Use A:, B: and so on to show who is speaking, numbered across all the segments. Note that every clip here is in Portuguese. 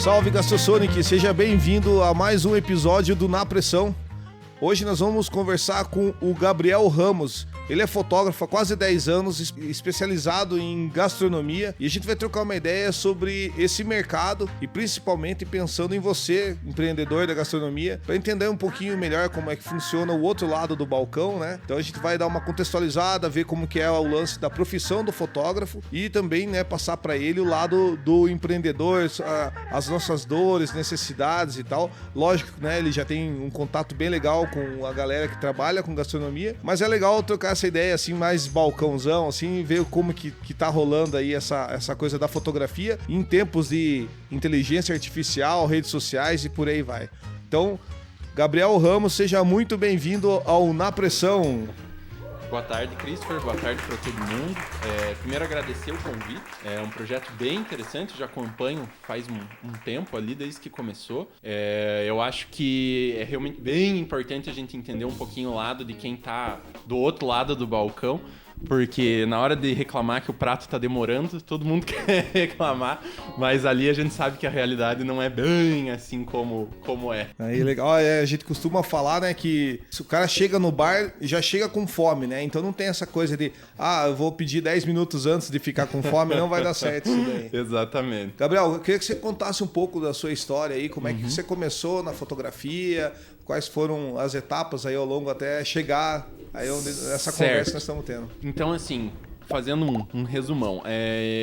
A: Salve Gastrosonic, seja bem-vindo a mais um episódio do Na Pressão. Hoje nós vamos conversar com o Gabriel Ramos. Ele é fotógrafo há quase 10 anos, especializado em gastronomia, e a gente vai trocar uma ideia sobre esse mercado e principalmente pensando em você, empreendedor da gastronomia, para entender um pouquinho melhor como é que funciona o outro lado do balcão, né? Então a gente vai dar uma contextualizada, ver como que é o lance da profissão do fotógrafo e também, né, passar para ele o lado do empreendedor, as nossas dores, necessidades e tal. Lógico, né, ele já tem um contato bem legal com a galera que trabalha com gastronomia, mas é legal trocar essa ideia assim, mais balcãozão, assim, ver como que tá rolando aí essa coisa da fotografia em tempos de inteligência artificial, redes sociais e por aí vai. Então, Gabriel Ramos, seja muito bem-vindo ao Na Pressão.
B: Boa tarde, Christopher. Boa tarde para todo mundo. Primeiro, agradecer o convite. É um projeto bem interessante, já acompanho faz um tempo ali, desde que começou. Eu acho que é realmente bem importante a gente entender um pouquinho o lado de quem está do outro lado do balcão, porque na hora de reclamar que o prato está demorando, todo mundo quer reclamar, mas ali a gente sabe que a realidade não é bem assim como é.
A: Aí, legal. A gente costuma falar, né, que se o cara chega no bar, já chega com fome, né? Então não tem essa coisa de, eu vou pedir 10 minutos antes de ficar com fome, não vai dar certo isso daí.
B: Exatamente.
A: Gabriel, eu queria que você contasse um pouco da sua história aí, como é que você começou na fotografia, quais foram as etapas aí ao longo até chegar aí essa conversa que nós estamos tendo.
B: Então, assim, fazendo um resumão,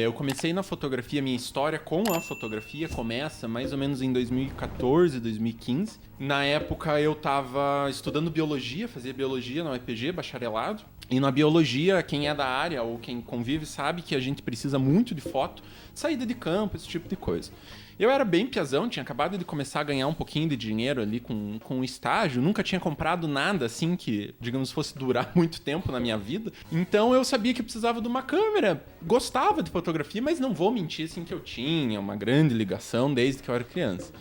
B: eu comecei na fotografia, minha história com a fotografia começa mais ou menos em 2014, 2015. Na época eu estava estudando biologia, fazia biologia na UEPG, bacharelado. E na biologia, quem é da área ou quem convive sabe que a gente precisa muito de foto, saída de campo, esse tipo de coisa. Eu era bem piazão, tinha acabado de começar a ganhar um pouquinho de dinheiro ali com o estágio, nunca tinha comprado nada assim que, digamos, fosse durar muito tempo na minha vida. Então eu sabia que precisava de uma câmera, gostava de fotografia, mas não vou mentir assim que eu tinha uma grande ligação desde que eu era criança.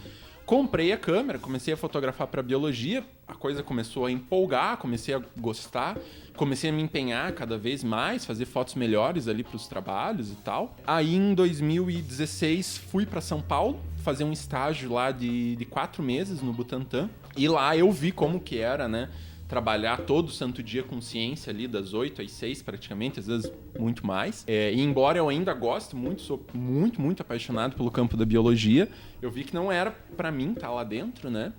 B: Comprei a câmera, comecei a fotografar para biologia, a coisa começou a empolgar, comecei a gostar, comecei a me empenhar cada vez mais, fazer fotos melhores ali para os trabalhos e tal. Aí em 2016 fui para São Paulo fazer um estágio lá de 4 meses no Butantã, e lá eu vi como que era, né? Trabalhar todo santo dia com ciência ali, das 8 às 6 praticamente, às vezes muito mais. E embora eu ainda goste muito, sou muito, muito apaixonado pelo campo da biologia, eu vi que não era pra mim estar lá dentro, né?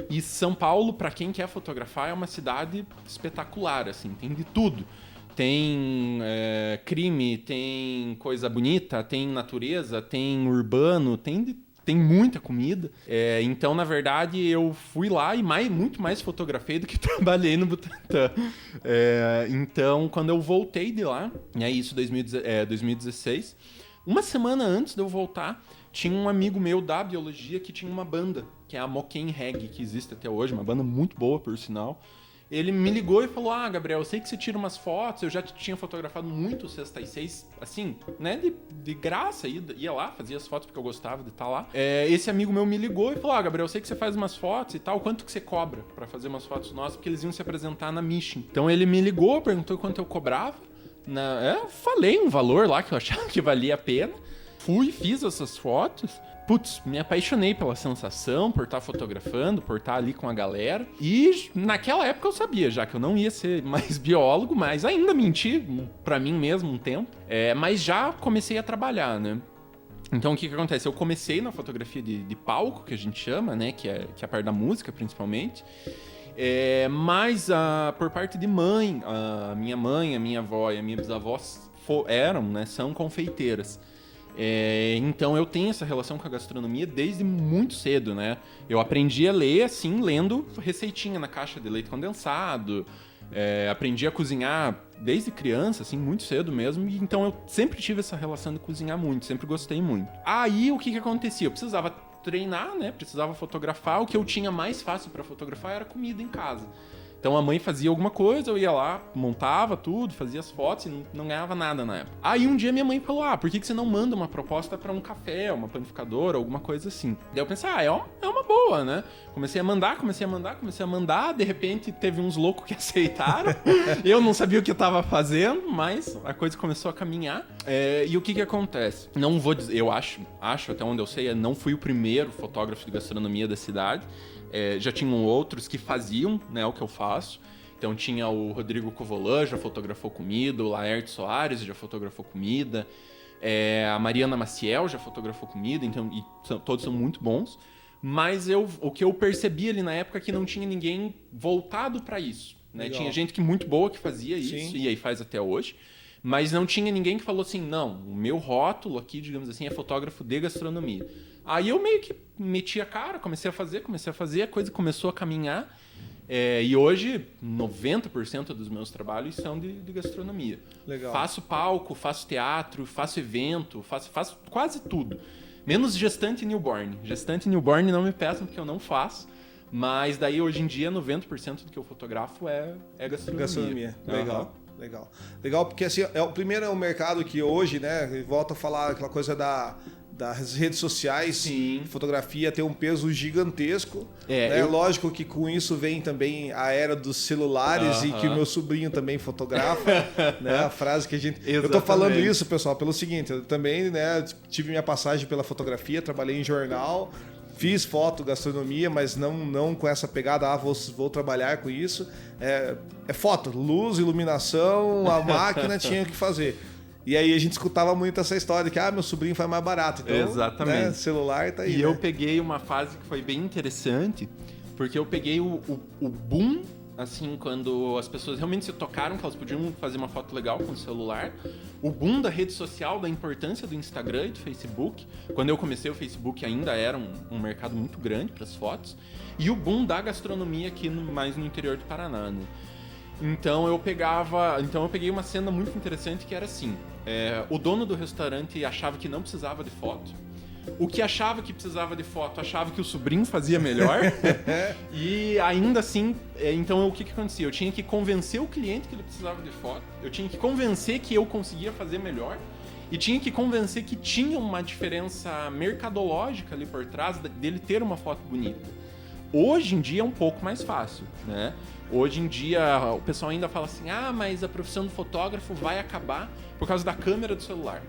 B: E São Paulo, pra quem quer fotografar, é uma cidade espetacular, assim, tem de tudo. Tem crime, tem coisa bonita, tem natureza, tem urbano, tem muita comida. Então, na verdade, eu fui lá e muito mais fotografei do que trabalhei no Butantã. Então, quando eu voltei de lá, isso 2016, uma semana antes de eu voltar, tinha um amigo meu da biologia que tinha uma banda, que é a Moquém Reggae, que existe até hoje, uma banda muito boa, por sinal. Ele me ligou e falou, Gabriel, eu sei que você tira umas fotos, eu já tinha fotografado muito Sexta às 6, assim, né, de graça, ia lá, fazia as fotos porque eu gostava de estar lá. Esse amigo meu me ligou e falou, Gabriel, eu sei que você faz umas fotos e tal, quanto que você cobra pra fazer umas fotos nossas, porque eles iam se apresentar na Mission. Então ele me ligou, perguntou quanto eu cobrava, falei um valor lá que eu achava que valia a pena, fui, fiz essas fotos. Putz, me apaixonei pela sensação, por estar fotografando, por estar ali com a galera. E naquela época eu sabia já que eu não ia ser mais biólogo, mas ainda menti pra mim mesmo um tempo. Mas já comecei a trabalhar, né? Então o que acontece? Eu comecei na fotografia de palco, que a gente chama, né? Que é a parte da música, principalmente. Mas por parte de mãe, a minha avó e a minha bisavó são confeiteiras. Então eu tenho essa relação com a gastronomia desde muito cedo, né? Eu aprendi a ler, assim, lendo receitinha na caixa de leite condensado. Aprendi a cozinhar desde criança, assim, muito cedo mesmo. E então eu sempre tive essa relação de cozinhar muito, sempre gostei muito. Aí o que acontecia? Eu precisava treinar, né? Precisava fotografar. O que eu tinha mais fácil para fotografar era comida em casa. Então a mãe fazia alguma coisa, eu ia lá, montava tudo, fazia as fotos e não ganhava nada na época. Aí um dia minha mãe falou, por que você não manda uma proposta pra um café, uma panificadora, alguma coisa assim? Daí eu pensei, é uma boa, né? Comecei a mandar, de repente teve uns loucos que aceitaram. Eu não sabia o que eu tava fazendo, mas a coisa começou a caminhar. E o que acontece? Não vou dizer, eu acho até onde eu sei, eu não fui o primeiro fotógrafo de gastronomia da cidade. Já tinham outros que faziam, né, o que eu faço. Então tinha o Rodrigo Covolan, já fotografou comida, o Laerte Soares já fotografou comida, a Mariana Maciel já fotografou comida, então, todos são muito bons. Mas o que eu percebi ali na época é que não tinha ninguém voltado para isso. Né? Tinha gente muito boa que fazia isso, sim, e aí faz até hoje. Mas não tinha ninguém que falou assim, não, o meu rótulo aqui, digamos assim, é fotógrafo de gastronomia. Aí eu meio que meti a cara, comecei a fazer, a coisa começou a caminhar. E hoje, 90% dos meus trabalhos são de gastronomia.
A: Legal.
B: Faço palco, faço teatro, faço evento, faço quase tudo. Menos gestante e newborn. Gestante e newborn não me peçam porque eu não faço. Mas daí, hoje em dia, 90% do que eu fotografo é gastronomia.
A: Legal. Legal, porque assim, primeiro é um mercado que hoje, né, volta a falar aquela coisa das redes sociais.
B: Sim.
A: Fotografia tem um peso gigantesco. Né? Lógico que com isso vem também a era dos celulares e que o meu sobrinho também fotografa. Né? A frase que a gente... Exatamente. Eu tô falando isso, pessoal, pelo seguinte, eu também, né, tive minha passagem pela fotografia, trabalhei em jornal, fiz foto, gastronomia, mas não com essa pegada, vou trabalhar com isso. É foto, luz, iluminação, a máquina tinha que fazer. E aí a gente escutava muito essa história de que meu sobrinho faz mais barato. Então,
B: exatamente.
A: Né, celular tá aí.
B: E eu peguei uma fase que foi bem interessante, porque eu peguei o boom, assim, quando as pessoas realmente se tocaram que elas podiam fazer uma foto legal com o celular. O boom da rede social, da importância do Instagram e do Facebook. Quando eu comecei, o Facebook ainda era um mercado muito grande para as fotos. E o boom da gastronomia aqui mais no interior do Paraná, né? Então eu peguei uma cena muito interessante que era assim, o dono do restaurante achava que não precisava de foto, o que achava que precisava de foto achava que o sobrinho fazia melhor, e ainda assim, então o que acontecia? Eu tinha que convencer o cliente que ele precisava de foto, eu tinha que convencer que eu conseguia fazer melhor, e tinha que convencer que tinha uma diferença mercadológica ali por trás dele ter uma foto bonita. Hoje em dia é um pouco mais fácil, né? Hoje em dia o pessoal ainda fala assim, mas a profissão do fotógrafo vai acabar por causa da câmera do celular.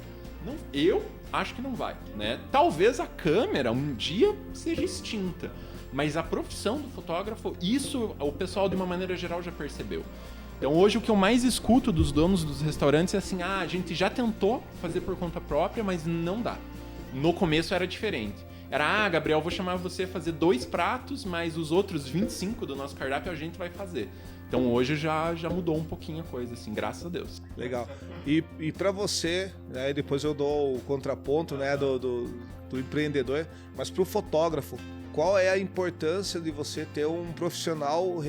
B: Não, eu acho que não vai, né? Talvez a câmera um dia seja extinta, mas a profissão do fotógrafo, isso o pessoal de uma maneira geral já percebeu. Então hoje o que eu mais escuto dos donos dos restaurantes é assim, a gente já tentou fazer por conta própria, mas não dá. No começo era diferente. Era, Gabriel, vou chamar você a fazer 2 pratos, mas os outros 25 do nosso cardápio a gente vai fazer. Então hoje já mudou um pouquinho a coisa, assim, graças a Deus.
A: Legal. E para você, né, depois eu dou o contraponto, né, do empreendedor, mas para o fotógrafo, qual é a importância de você ter um profissional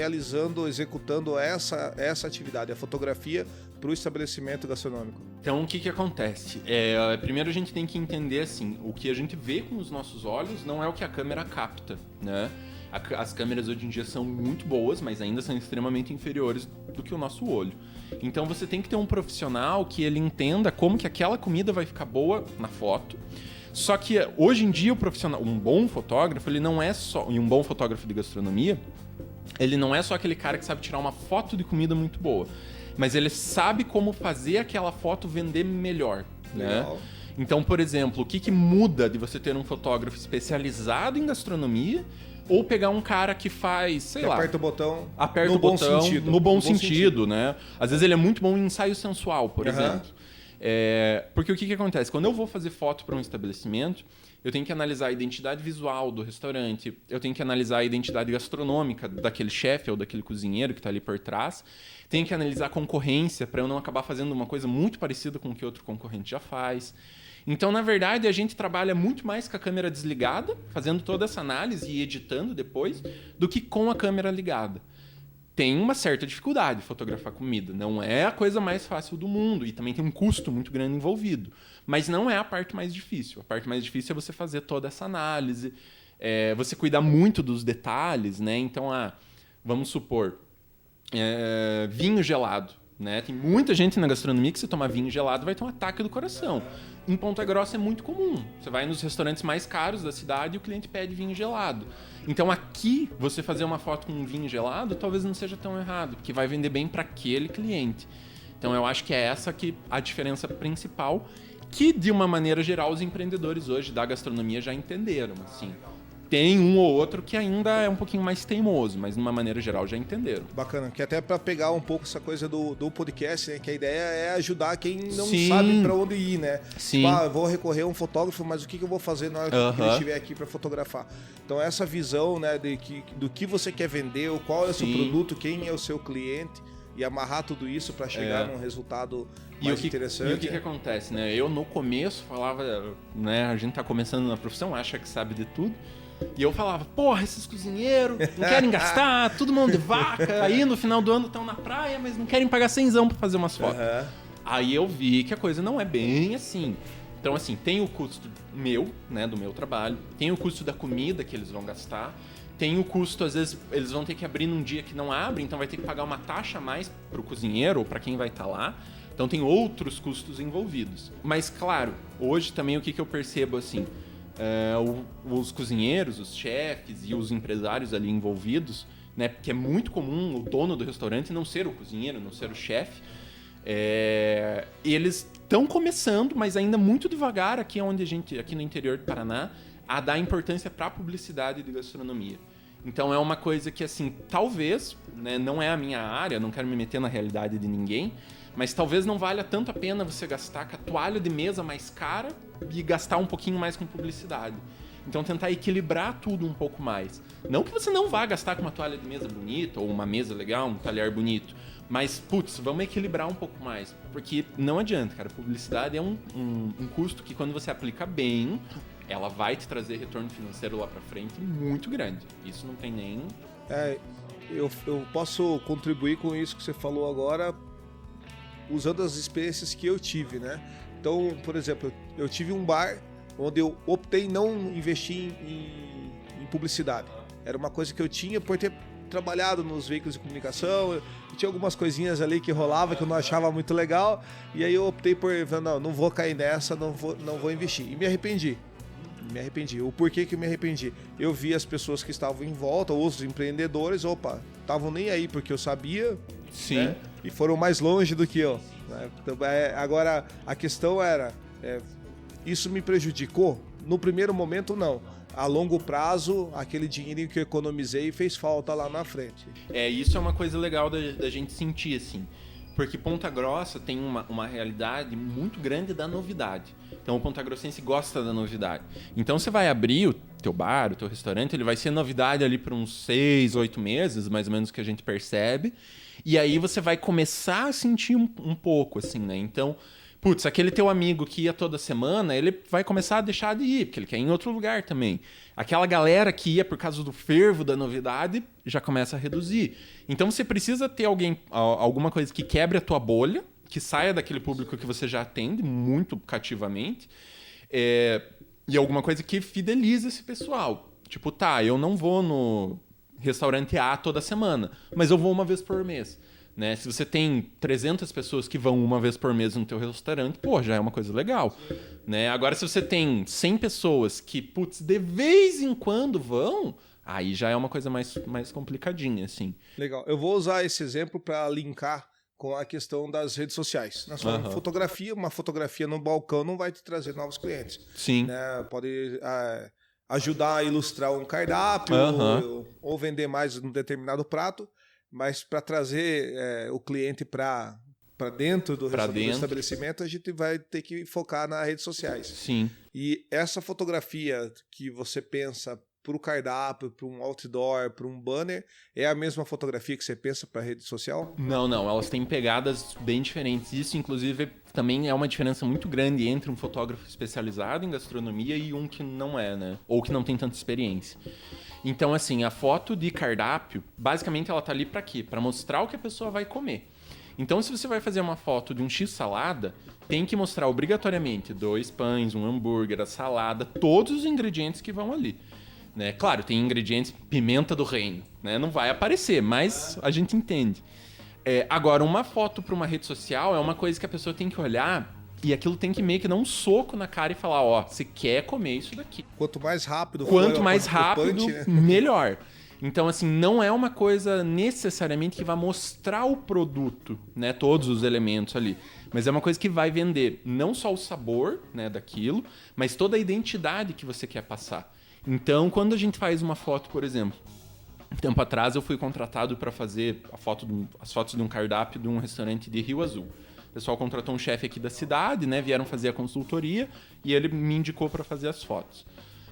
A: executando essa atividade, a fotografia para o estabelecimento gastronômico?
B: Então, o que acontece? Primeiro a gente tem que entender assim, o que a gente vê com os nossos olhos não é o que a câmera capta, né? As câmeras hoje em dia são muito boas, mas ainda são extremamente inferiores do que o nosso olho. Então você tem que ter um profissional que ele entenda como que aquela comida vai ficar boa na foto. Só que hoje em dia um bom fotógrafo, ele não é só, e um bom fotógrafo de gastronomia, ele não é só aquele cara que sabe tirar uma foto de comida muito boa, mas ele sabe como fazer aquela foto vender melhor, né? Então, por exemplo, o que muda de você ter um fotógrafo especializado em gastronomia ou pegar um cara que faz, sei lá...
A: Aperta o botão
B: no bom sentido, né? Às vezes ele é muito bom em ensaio sensual, por exemplo. Porque o que acontece? Quando eu vou fazer foto para um estabelecimento, eu tenho que analisar a identidade visual do restaurante, eu tenho que analisar a identidade gastronômica daquele chefe ou daquele cozinheiro que está ali por trás, tenho que analisar a concorrência para eu não acabar fazendo uma coisa muito parecida com o que outro concorrente já faz. Então, na verdade, a gente trabalha muito mais com a câmera desligada, fazendo toda essa análise e editando depois, do que com a câmera ligada. Tem uma certa dificuldade fotografar comida, não é a coisa mais fácil do mundo e também tem um custo muito grande envolvido, mas não é a parte mais difícil. A parte mais difícil é você fazer toda essa análise, você cuidar muito dos detalhes, né? Então, vamos supor, vinho gelado. Né? Tem muita gente na gastronomia que se tomar vinho gelado vai ter um ataque do coração. Em Ponta Grossa é muito comum. Você vai nos restaurantes mais caros da cidade e o cliente pede vinho gelado. Então aqui, você fazer uma foto com um vinho gelado talvez não seja tão errado, porque vai vender bem para aquele cliente. Então eu acho que é essa que a diferença principal, que de uma maneira geral os empreendedores hoje da gastronomia já entenderam. Assim. Tem um ou outro que ainda é um pouquinho mais teimoso, mas de uma maneira geral já entenderam.
A: Bacana, que até para pegar um pouco essa coisa do podcast, né? Que a ideia é ajudar quem não
B: Sim.
A: sabe para onde ir, né?
B: Sim.
A: Tipo, eu vou recorrer a um fotógrafo, mas o que eu vou fazer na hora que ele estiver aqui para fotografar? Então essa visão, né, do que você quer vender, qual é o seu produto, quem é o seu cliente, e amarrar tudo isso para chegar num resultado mais interessante.
B: E o que acontece, né? Eu no começo falava, né? A gente tá começando na profissão, acha que sabe de tudo. E eu falava, porra, esses cozinheiros não querem gastar, tudo mão de vaca, aí no final do ano estão na praia, mas não querem pagar 100zão pra fazer umas fotos. Aí eu vi que a coisa não é bem assim. Então, assim, tem o custo meu, né, do meu trabalho, tem o custo da comida que eles vão gastar, tem o custo, às vezes, eles vão ter que abrir num dia que não abre, então vai ter que pagar uma taxa a mais pro cozinheiro ou pra quem vai estar lá. Então tem outros custos envolvidos. Mas, claro, hoje também o que eu percebo, assim... os cozinheiros, os chefes e os empresários ali envolvidos, né, porque é muito comum o dono do restaurante não ser o cozinheiro, não ser o chefe, eles estão começando, mas ainda muito devagar aqui no interior do Paraná, a dar importância para a publicidade de gastronomia. Então é uma coisa que, assim, talvez, né, não é a minha área, não quero me meter na realidade de ninguém, mas talvez não valha tanto a pena você gastar com a toalha de mesa mais cara e gastar um pouquinho mais com publicidade. Então tentar equilibrar tudo um pouco mais. Não que você não vá gastar com uma toalha de mesa bonita, ou uma mesa legal, um talher bonito, mas, putz, vamos equilibrar um pouco mais. Porque não adianta, cara, publicidade é um custo que quando você aplica bem, ela vai te trazer retorno financeiro lá pra frente muito grande. Isso não tem nem...
A: Eu posso contribuir com isso que você falou agora, usando as experiências que eu tive, né? Então, por exemplo, eu tive um bar onde eu optei não investir em publicidade. Era uma coisa que eu tinha por ter trabalhado nos veículos de comunicação, eu tinha algumas coisinhas ali que rolava que eu não achava muito legal, e aí eu optei por, não vou cair nessa, não vou investir. E me arrependi. O porquê que eu me arrependi? Eu vi as pessoas que estavam em volta, os empreendedores, estavam nem aí porque eu sabia.
B: Sim.
A: Né? E foram mais longe do que eu. Né? Então, agora, a questão era, isso me prejudicou? No primeiro momento, não. A longo prazo, aquele dinheirinho que eu economizei fez falta lá na frente.
B: Isso é uma coisa legal da gente sentir, assim. Porque Ponta Grossa tem uma realidade muito grande da novidade. Então o pontagrossense gosta da novidade. Então você vai abrir o teu bar, o teu restaurante, ele vai ser novidade ali por uns 6, 8 meses, mais ou menos, que a gente percebe. E aí você vai começar a sentir um pouco, assim, né? Então, putz, aquele teu amigo que ia toda semana, ele vai começar a deixar de ir, porque ele quer ir em outro lugar também. Aquela galera que ia por causa do fervo da novidade, já começa a reduzir. Então você precisa ter alguma coisa que quebre a tua bolha, que saia daquele público que você já atende muito cativamente, e alguma coisa que fidelize esse pessoal. Tipo, eu não vou no restaurante A toda semana, mas eu vou uma vez por mês. Né? Se você tem 300 pessoas que vão uma vez por mês no teu restaurante, já é uma coisa legal. Né? Agora, se você tem 100 pessoas que, de vez em quando vão, aí já é uma coisa mais complicadinha, assim.
A: Legal. Eu vou usar esse exemplo para linkar com a questão das redes sociais. Na sua fotografia, uma fotografia no balcão não vai te trazer novos clientes.
B: Sim.
A: Né? Pode ajudar a ilustrar um cardápio ou vender mais um determinado prato, mas para trazer o cliente para dentro do estabelecimento, a gente vai ter que focar nas redes sociais.
B: Sim.
A: E essa fotografia que você pensa para o cardápio, para um outdoor, para um banner, é a mesma fotografia que você pensa para a rede social?
B: Não. Elas têm pegadas bem diferentes. Isso, inclusive, também é uma diferença muito grande entre um fotógrafo especializado em gastronomia e um que não é, né? Ou que não tem tanta experiência. Então, assim, a foto de cardápio, basicamente ela tá ali para quê? Para mostrar o que a pessoa vai comer. Então, se você vai fazer uma foto de um X-salada, tem que mostrar obrigatoriamente 2 pães, um hambúrguer, a salada, todos os ingredientes que vão ali. né? Claro, tem ingredientes, pimenta do reino, né? Não vai aparecer, mas a gente entende. Agora, uma foto para uma rede social é uma coisa que a pessoa tem que olhar e aquilo tem que meio que dar um soco na cara e falar, ó, você quer comer isso daqui.
A: Quanto mais rápido
B: Quanto mais rápido, né? Melhor. Então, assim, não é uma coisa necessariamente que vai mostrar o produto, né? Todos os elementos ali. Mas é uma coisa que vai vender não só o sabor, né, daquilo, mas toda a identidade que você quer passar. Então, quando a gente faz uma foto, por exemplo, um tempo atrás eu fui contratado para fazer as fotos de um cardápio de um restaurante de Rio Azul. O pessoal contratou um chefe aqui da cidade, né? Vieram fazer a consultoria e ele me indicou para fazer as fotos.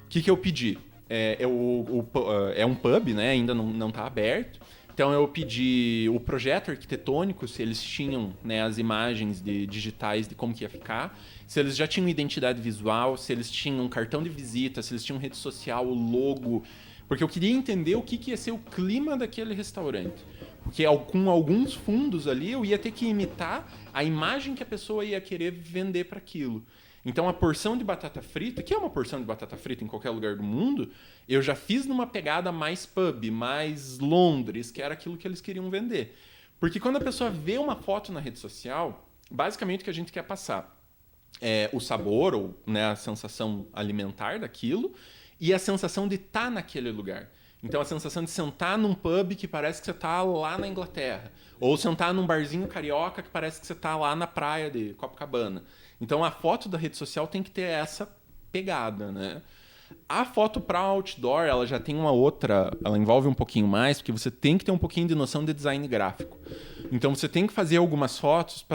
B: O que eu pedi? É um pub, né? Ainda não está aberto. Então eu pedi o projeto arquitetônico, se eles tinham, né, as imagens digitais de como que ia ficar, se eles já tinham identidade visual, se eles tinham cartão de visita, se eles tinham rede social, o logo. Porque eu queria entender o que ia ser o clima daquele restaurante. Porque com alguns fundos ali eu ia ter que imitar a imagem que a pessoa ia querer vender para aquilo. Então a porção de batata frita, que é uma porção de batata frita em qualquer lugar do mundo, eu já fiz numa pegada mais pub, mais Londres, que era aquilo que eles queriam vender. Porque quando a pessoa vê uma foto na rede social, basicamente o que a gente quer passar é o sabor, ou, né, a sensação alimentar daquilo, e a sensação de estar naquele lugar. Então, a sensação de sentar num pub que parece que você está lá na Inglaterra. Ou sentar num barzinho carioca que parece que você está lá na praia de Copacabana. Então, a foto da rede social tem que ter essa pegada, né? A foto para outdoor, ela já tem uma outra... Ela envolve um pouquinho mais, porque você tem que ter um pouquinho de noção de design gráfico. Então, você tem que fazer algumas fotos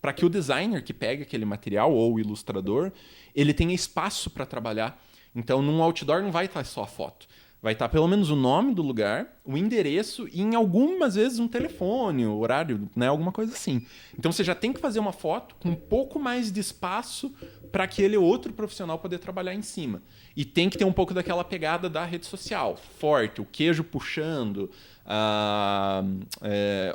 B: para que o designer que pega aquele material, ou o ilustrador, ele tenha espaço para trabalhar. Então, num outdoor não vai estar só a foto. Vai estar pelo menos o nome do lugar, o endereço e, em algumas vezes, um telefone, o horário, né? Alguma coisa assim. Então, você já tem que fazer uma foto com um pouco mais de espaço para aquele outro profissional poder trabalhar em cima. E tem que ter um pouco daquela pegada da rede social. Forte, o queijo puxando,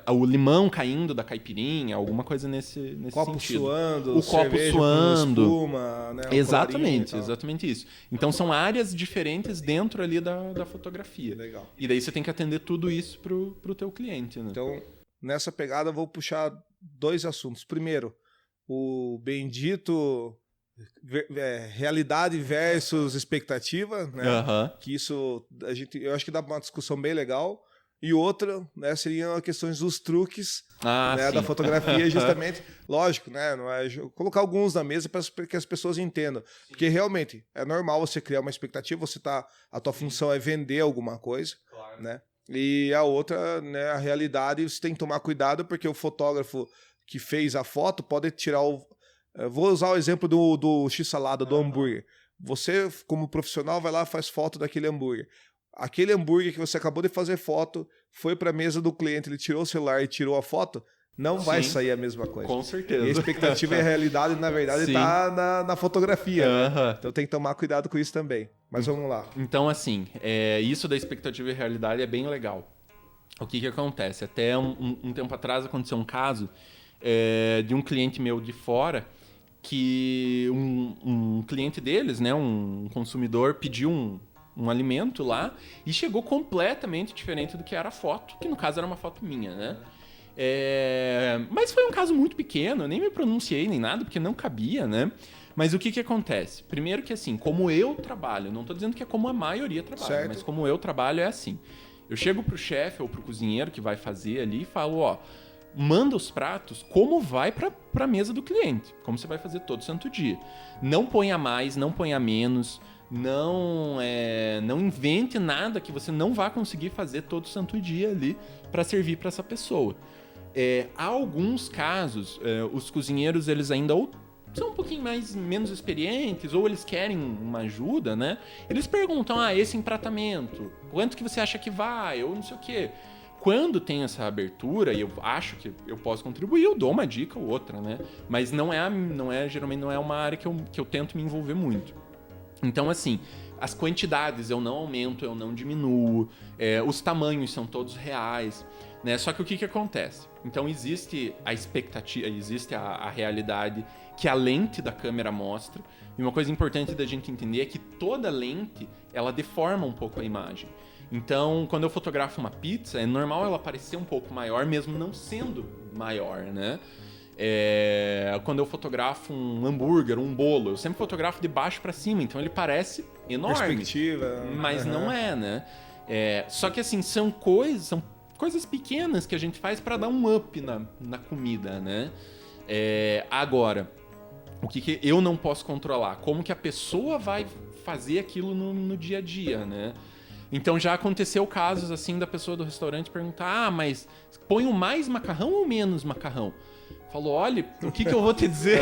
B: o limão caindo da caipirinha, alguma coisa nesse
A: copo
B: sentido.
A: Suando,
B: o copo suando.
A: Espuma, né,
B: exatamente isso. Então são áreas diferentes dentro ali da fotografia.
A: Legal.
B: E daí você tem que atender tudo isso pro teu cliente, né?
A: Então, nessa pegada eu vou puxar 2 assuntos. Primeiro, o bendito realidade versus expectativa, né? Que isso eu acho que dá uma discussão bem legal. E outra, né, seriam as questões dos truques, né, da fotografia, justamente. Lógico, né, não é, colocar alguns na mesa para que as pessoas entendam. Porque realmente é normal você criar uma expectativa, a tua função é vender alguma coisa, claro, né? E a outra, né, a realidade, você tem que tomar cuidado, porque o fotógrafo que fez a foto pode tirar vou usar o exemplo do X-salada, do hambúrguer. Você, como profissional, vai lá e faz foto daquele hambúrguer. Aquele hambúrguer que você acabou de fazer foto, foi para a mesa do cliente, ele tirou o celular e tirou a foto, não vai sair a mesma coisa.
B: Com certeza.
A: E a expectativa e a realidade, na verdade, está na fotografia. Né? Então tem que tomar cuidado com isso também. Mas vamos lá.
B: Então, assim, isso da expectativa e realidade é bem legal. O que acontece? Até um tempo atrás aconteceu um caso de um cliente meu de fora, que um cliente deles, né, um consumidor, pediu um alimento lá e chegou completamente diferente do que era a foto, que no caso era uma foto minha, né? Mas foi um caso muito pequeno, eu nem me pronunciei nem nada, porque não cabia, né? Mas o que acontece? Primeiro que assim, como eu trabalho, não tô dizendo que é como a maioria trabalha, certo, mas como eu trabalho é assim. Eu chego pro chefe ou pro cozinheiro que vai fazer ali e falo, ó, manda os pratos como vai pra mesa do cliente, como você vai fazer todo santo dia. Não ponha mais, não ponha menos, não invente nada que você não vá conseguir fazer todo santo dia ali para servir para essa pessoa. Há alguns casos, os cozinheiros eles ainda ou são um pouquinho menos experientes, ou eles querem uma ajuda, né? Eles perguntam, esse empratamento, quanto que você acha que vai, ou não sei o quê. Quando tem essa abertura, e eu acho que eu posso contribuir, eu dou uma dica ou outra, né? Mas geralmente não é uma área que eu tento me envolver muito. Então, assim, as quantidades eu não aumento, eu não diminuo, os tamanhos são todos reais, né? Só que o que acontece? Então existe a expectativa, existe a realidade que a lente da câmera mostra, e uma coisa importante da gente entender é que toda lente, ela deforma um pouco a imagem. Então, quando eu fotografo uma pizza, é normal ela parecer um pouco maior, mesmo não sendo maior, né? Quando eu fotografo um hambúrguer, um bolo, eu sempre fotografo de baixo para cima, então ele parece enorme.
A: Perspectiva.
B: Mas não é, né? Só que assim, são coisas pequenas que a gente faz para dar um up na comida, né? Agora, o que eu não posso controlar? Como que a pessoa vai fazer aquilo no dia a dia, né? Então já aconteceu casos assim da pessoa do restaurante perguntar: mas ponho mais macarrão ou menos macarrão? Falou: olha, o que eu vou te dizer?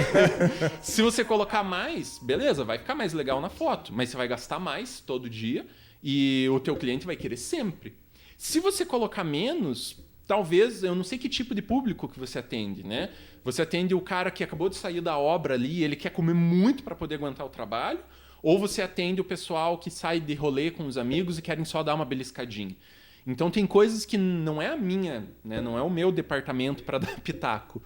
B: Se você colocar mais, beleza, vai ficar mais legal na foto, mas você vai gastar mais todo dia e o teu cliente vai querer sempre. Se você colocar menos, talvez, eu não sei que tipo de público que você atende, né? Você atende o cara que acabou de sair da obra ali, ele quer comer muito para poder aguentar o trabalho, ou você atende o pessoal que sai de rolê com os amigos e querem só dar uma beliscadinha. Então tem coisas que não é a minha, né? Não é o meu departamento para dar pitaco.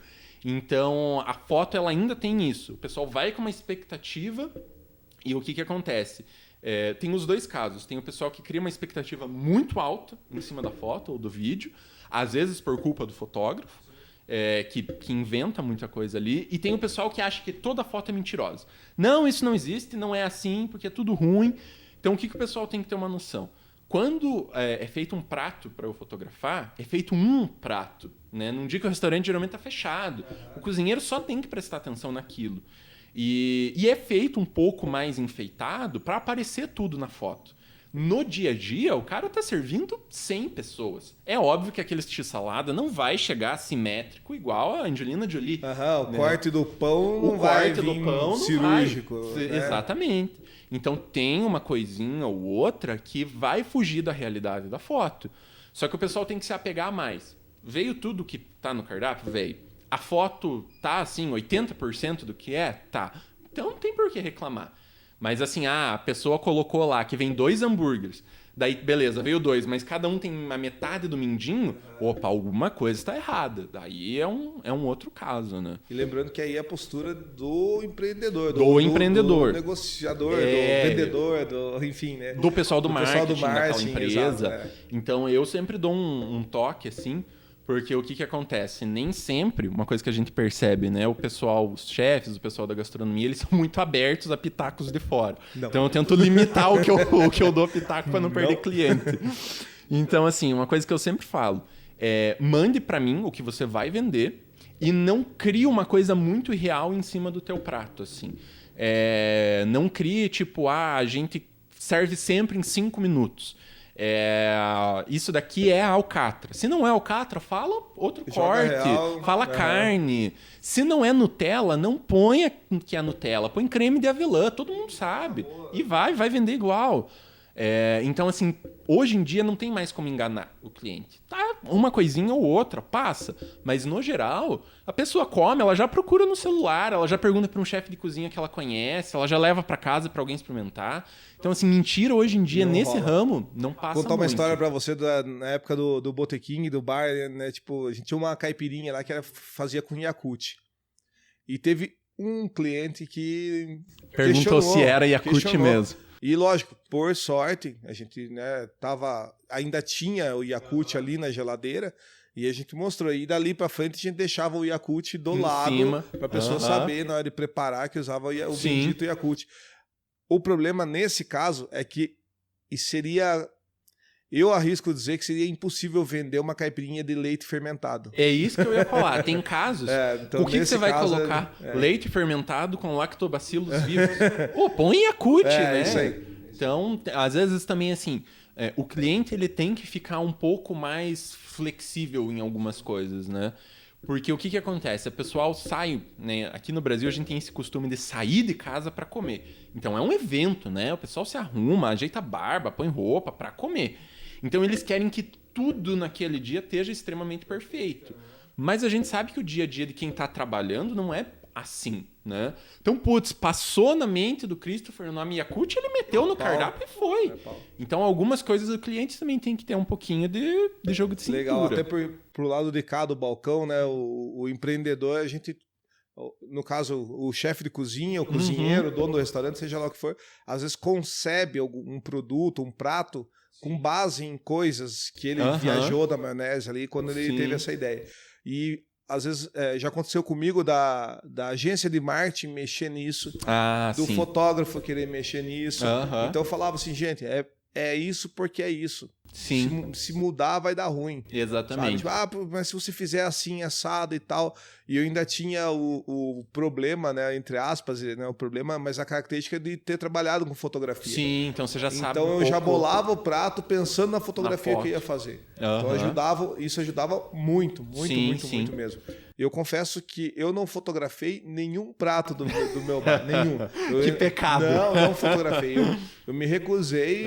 B: Então, a foto ela ainda tem isso. O pessoal vai com uma expectativa e o que acontece? Tem os dois casos. Tem o pessoal que cria uma expectativa muito alta em cima da foto ou do vídeo, às vezes por culpa do fotógrafo, que inventa muita coisa ali. E tem o pessoal que acha que toda foto é mentirosa. Não, isso não existe, não é assim, porque é tudo ruim. Então, o que o pessoal tem que ter uma noção? Quando é feito um prato para eu fotografar, é feito um prato, né? Num dia que o restaurante geralmente está fechado. O cozinheiro só tem que prestar atenção naquilo. E é feito um pouco mais enfeitado para aparecer tudo na foto. No dia a dia, o cara está servindo 100 pessoas. É óbvio que aquele x-salada não vai chegar simétrico igual a Angelina Jolie.
A: O corte do pão não vai vir cirúrgico.
B: Né? Exatamente. Então tem uma coisinha ou outra que vai fugir da realidade da foto. Só que o pessoal tem que se apegar mais. Veio tudo que tá no cardápio? Veio. A foto tá assim, 80% do que é? Tá. Então não tem por que reclamar. Mas assim, a pessoa colocou lá que vem 2 hambúrgueres. Daí, beleza, veio 2, mas cada um tem a metade do mindinho. Opa, alguma coisa está errada. Daí é um outro caso, né?
A: E lembrando que aí é a postura do empreendedor.
B: Do empreendedor.
A: Do negociador, do vendedor, enfim, né?
B: Do pessoal do marketing daquela empresa.
A: Exato,
B: Então, eu sempre dou um toque, assim, porque o que acontece? Nem sempre, uma coisa que a gente percebe, né? O pessoal, os chefes, o pessoal da gastronomia, eles são muito abertos a pitacos de fora. Não. Então eu tento limitar o que eu dou pitaco para não perder cliente. Então, assim, uma coisa que eu sempre falo mande para mim o que você vai vender e não crie uma coisa muito real em cima do teu prato, assim. Não crie, tipo, a gente serve sempre em 5 minutos. Isso daqui é alcatra. Se não é alcatra, fala outro corte, fala carne. Se não é Nutella, não ponha que é Nutella, põe creme de avelã, todo mundo sabe. E vai vender igual. Então, assim, hoje em dia não tem mais como enganar o cliente. Tá, uma coisinha ou outra, passa. Mas, no geral, a pessoa come, ela já procura no celular, ela já pergunta para um chefe de cozinha que ela conhece, ela já leva para casa para alguém experimentar. Então, assim, mentira hoje em dia, nesse ramo, não passa muito.
A: Vou contar uma história para você na época do Botequim, do bar, né? Tipo, a gente tinha uma caipirinha lá que fazia com Yakult. E teve um cliente que
B: perguntou se era Yakult mesmo.
A: E lógico, por sorte, a gente, né, ainda tinha o Yakult ali na geladeira e a gente mostrou. E dali pra frente a gente deixava o Yakult do lado pra pessoa saber na hora de preparar que usava o bendito Yakult. O problema nesse caso é que eu arrisco dizer que seria impossível vender uma caipirinha de leite fermentado.
B: É isso que eu ia falar. Tem casos.
A: Então,
B: o que você vai colocar? Leite fermentado com lactobacilos vivos. Pô, põe Yakult, né?
A: É isso aí.
B: Então, às vezes também assim, o cliente ele tem que ficar um pouco mais flexível em algumas coisas, né? Porque o que acontece? O pessoal sai, né? Aqui no Brasil a gente tem esse costume de sair de casa para comer. Então é um evento, né? O pessoal se arruma, ajeita a barba, põe roupa para comer. Então eles querem que tudo naquele dia esteja extremamente perfeito. Mas a gente sabe que o dia a dia de quem está trabalhando não é assim, né? Então, putz, passou na mente do Christopher o nome Yakult, ele meteu no cardápio e foi. Então, algumas coisas o cliente também tem que ter um pouquinho de jogo de cintura.
A: Legal, até pro lado de cá do balcão, né? O empreendedor, a gente... No caso, o chefe de cozinha, o cozinheiro, o dono do restaurante, seja lá o que for, às vezes concebe um produto, um prato, com base em coisas que ele viajou da maionese ali quando ele teve essa ideia. E às vezes já aconteceu comigo da agência de marketing mexer nisso, do fotógrafo querer mexer nisso. Então eu falava assim, gente, é isso porque é isso.
B: Sim.
A: Se mudar, vai dar ruim.
B: Exatamente.
A: Tipo, mas se você fizer assim, assado e tal... E eu ainda tinha o problema, né, entre aspas, né, o problema, mas a característica de ter trabalhado com fotografia.
B: Sim, então você já sabe
A: Então eu já bolava o prato pensando na fotografia que eu ia fazer. Então isso ajudava muito mesmo. Eu confesso que eu não fotografei nenhum prato do meu bar, nenhum.
B: Que pecado.
A: Não fotografei. Eu me recusei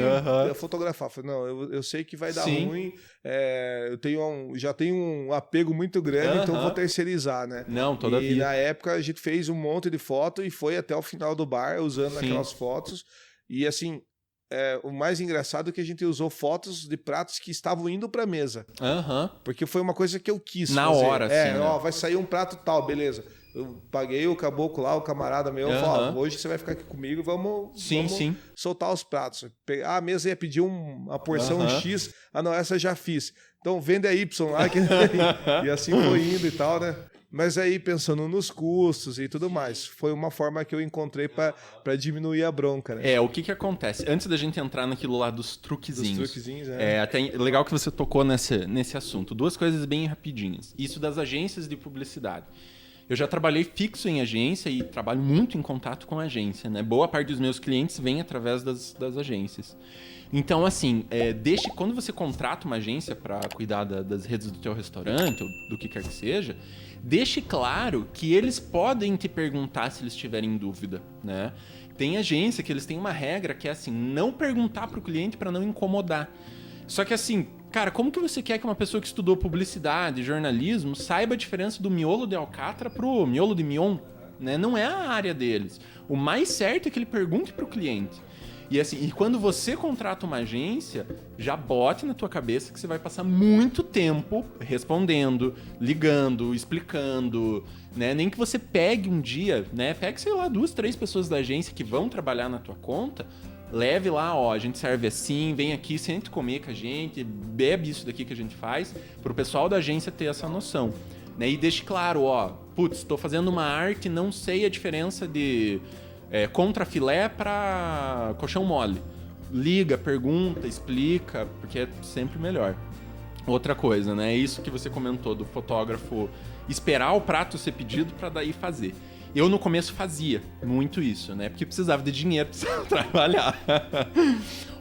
A: a fotografar. Falei, não, eu sei que vai dar ruim, eu já tenho um apego muito grande, então eu vou terceirizar, né?
B: Não, toda vida.
A: E na época a gente fez um monte de foto e foi até o final do bar usando aquelas fotos. E assim, o mais engraçado é que a gente usou fotos de pratos que estavam indo pra mesa. Porque foi uma coisa que eu quis
B: na
A: fazer.
B: hora, assim, né?
A: Vai sair um prato tal, beleza. Eu paguei o caboclo lá, o camarada meu, falou, hoje você vai ficar aqui comigo, vamos soltar os pratos. A mesa ia pedir uma porção X, não, essa eu já fiz. Então vende a Y lá, e assim foi indo e tal, né? Mas aí, pensando nos custos e tudo mais, foi uma forma que eu encontrei para diminuir a bronca, né?
B: O que acontece? Antes da gente entrar naquilo lá dos truquezinhos.
A: Dos truquezinhos,
B: até legal que você tocou nesse assunto. Duas coisas bem rapidinhas. Isso das agências de publicidade. Eu já trabalhei fixo em agência e trabalho muito em contato com a agência, né? Boa parte dos meus clientes vem através das agências. Então, assim, quando você contrata uma agência para cuidar das redes do teu restaurante, ou do que quer que seja, deixe claro que eles podem te perguntar se eles tiverem dúvida, né? Tem agência que eles têm uma regra que é assim, não perguntar para o cliente para não incomodar. Só que assim, cara, como que você quer que uma pessoa que estudou publicidade, jornalismo, saiba a diferença do miolo de alcatra pro miolo de mignon? Né? Não é a área deles. O mais certo é que ele pergunte pro cliente. E assim, e quando você contrata uma agência, já bote na tua cabeça que você vai passar muito tempo respondendo, ligando, explicando, né? Nem que você pegue um dia, né? Pegue, sei lá, 2, 3 pessoas da agência que vão trabalhar na tua conta, leve lá, a gente serve assim, vem aqui, sente comer com a gente, bebe isso daqui que a gente faz, pro pessoal da agência ter essa noção, né? E deixe claro, putz, tô fazendo uma arte, não sei a diferença de contrafilé para colchão mole. Liga, pergunta, explica, porque é sempre melhor. Outra coisa, né? É isso que você comentou do fotógrafo esperar o prato ser pedido para daí fazer. Eu no começo fazia muito isso, né? Porque precisava de dinheiro para trabalhar.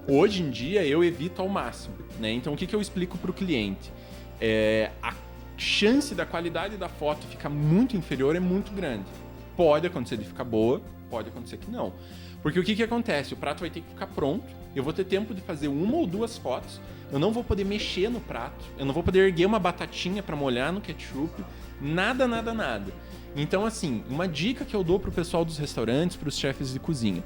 B: Hoje em dia eu evito ao máximo, né? Então o que eu explico para o cliente? A chance da qualidade da foto ficar muito inferior é muito grande. Pode acontecer de ficar boa, pode acontecer que não. Porque o que acontece? O prato vai ter que ficar pronto, eu vou ter tempo de fazer 1 ou 2 fotos, eu não vou poder mexer no prato, eu não vou poder erguer uma batatinha para molhar no ketchup, nada. Então, assim, uma dica que eu dou pro pessoal dos restaurantes, pros chefes de cozinha.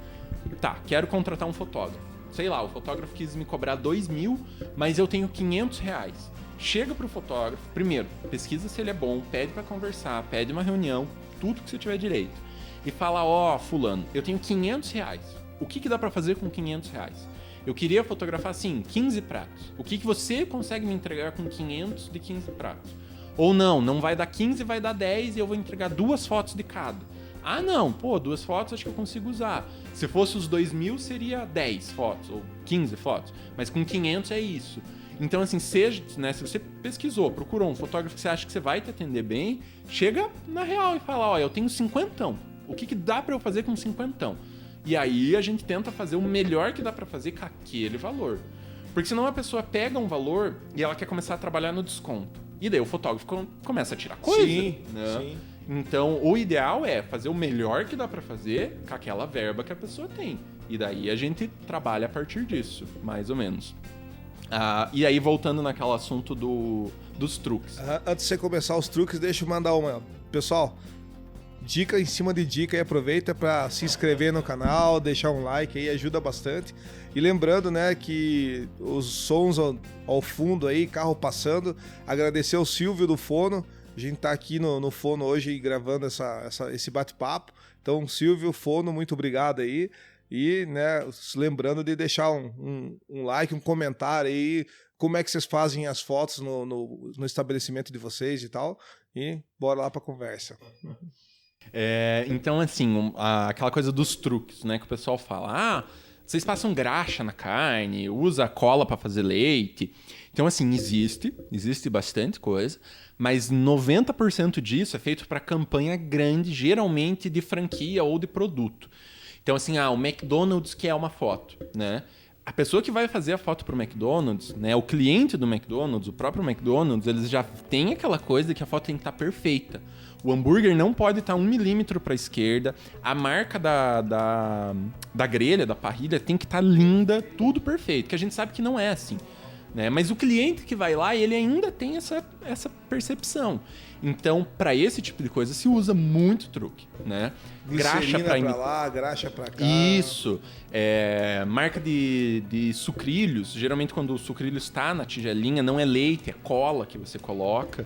B: Tá, quero contratar um fotógrafo. Sei lá, o fotógrafo quis me cobrar 2.000, mas eu tenho R$500. Chega pro fotógrafo, primeiro, pesquisa se ele é bom, pede para conversar, pede uma reunião, tudo que você tiver direito. E fala, fulano, eu tenho R$500. O que dá para fazer com R$500? Eu queria fotografar, assim, 15 pratos. O que você consegue me entregar com 500 de 15 pratos? Ou não vai dar 15, vai dar 10 e eu vou entregar 2 fotos de cada. Ah, não, 2 fotos acho que eu consigo usar. Se fosse os 2.000, seria 10 fotos ou 15 fotos. Mas com 500 é isso. Então, assim, se você pesquisou, procurou um fotógrafo que você acha que você vai te atender bem, chega na real e fala, eu tenho 50. O que dá pra eu fazer com 50? E aí a gente tenta fazer o melhor que dá pra fazer com aquele valor. Porque senão a pessoa pega um valor e ela quer começar a trabalhar no desconto. E daí o fotógrafo começa a tirar coisa.
A: Sim.
B: Então, o ideal é fazer o melhor que dá pra fazer com aquela verba que a pessoa tem. E daí a gente trabalha a partir disso, mais ou menos. E aí, voltando naquele assunto dos truques.
A: Antes de você começar os truques, deixa eu mandar uma. Pessoal, dica em cima de dica e aproveita para se inscrever no canal, deixar um like aí, ajuda bastante. E lembrando, né, que os sons ao fundo aí, carro passando, agradecer ao Silvio do Fono. A gente tá aqui no Fono hoje gravando esse bate-papo. Então, Silvio, Fono, muito obrigado aí. E, né, lembrando de deixar um like, um comentário aí, como é que vocês fazem as fotos no estabelecimento de vocês e tal. E bora lá pra conversa.
B: Então, assim, aquela coisa dos truques, né, que o pessoal fala, vocês passam graxa na carne, usa cola para fazer leite. Então, assim, existe bastante coisa, mas 90% disso é feito para campanha grande, geralmente de franquia ou de produto. Então, assim, o McDonald's quer uma foto, né? A pessoa que vai fazer a foto pro McDonald's, né, o cliente do McDonald's, o próprio McDonald's, eles já têm aquela coisa de que a foto tem que estar perfeita. O hambúrguer não pode estar 1 milímetro para a esquerda, a marca da grelha, da parrilha, tem que estar linda, tudo perfeito, que a gente sabe que não é assim. Né? Mas o cliente que vai lá, ele ainda tem essa percepção. Então, para esse tipo de coisa, se usa muito truque, né?
A: Graxa pra lá, graxa pra cá.
B: Isso. Marca de sucrilhos. Geralmente, quando o sucrilho está na tigelinha, não é leite, é cola que você coloca.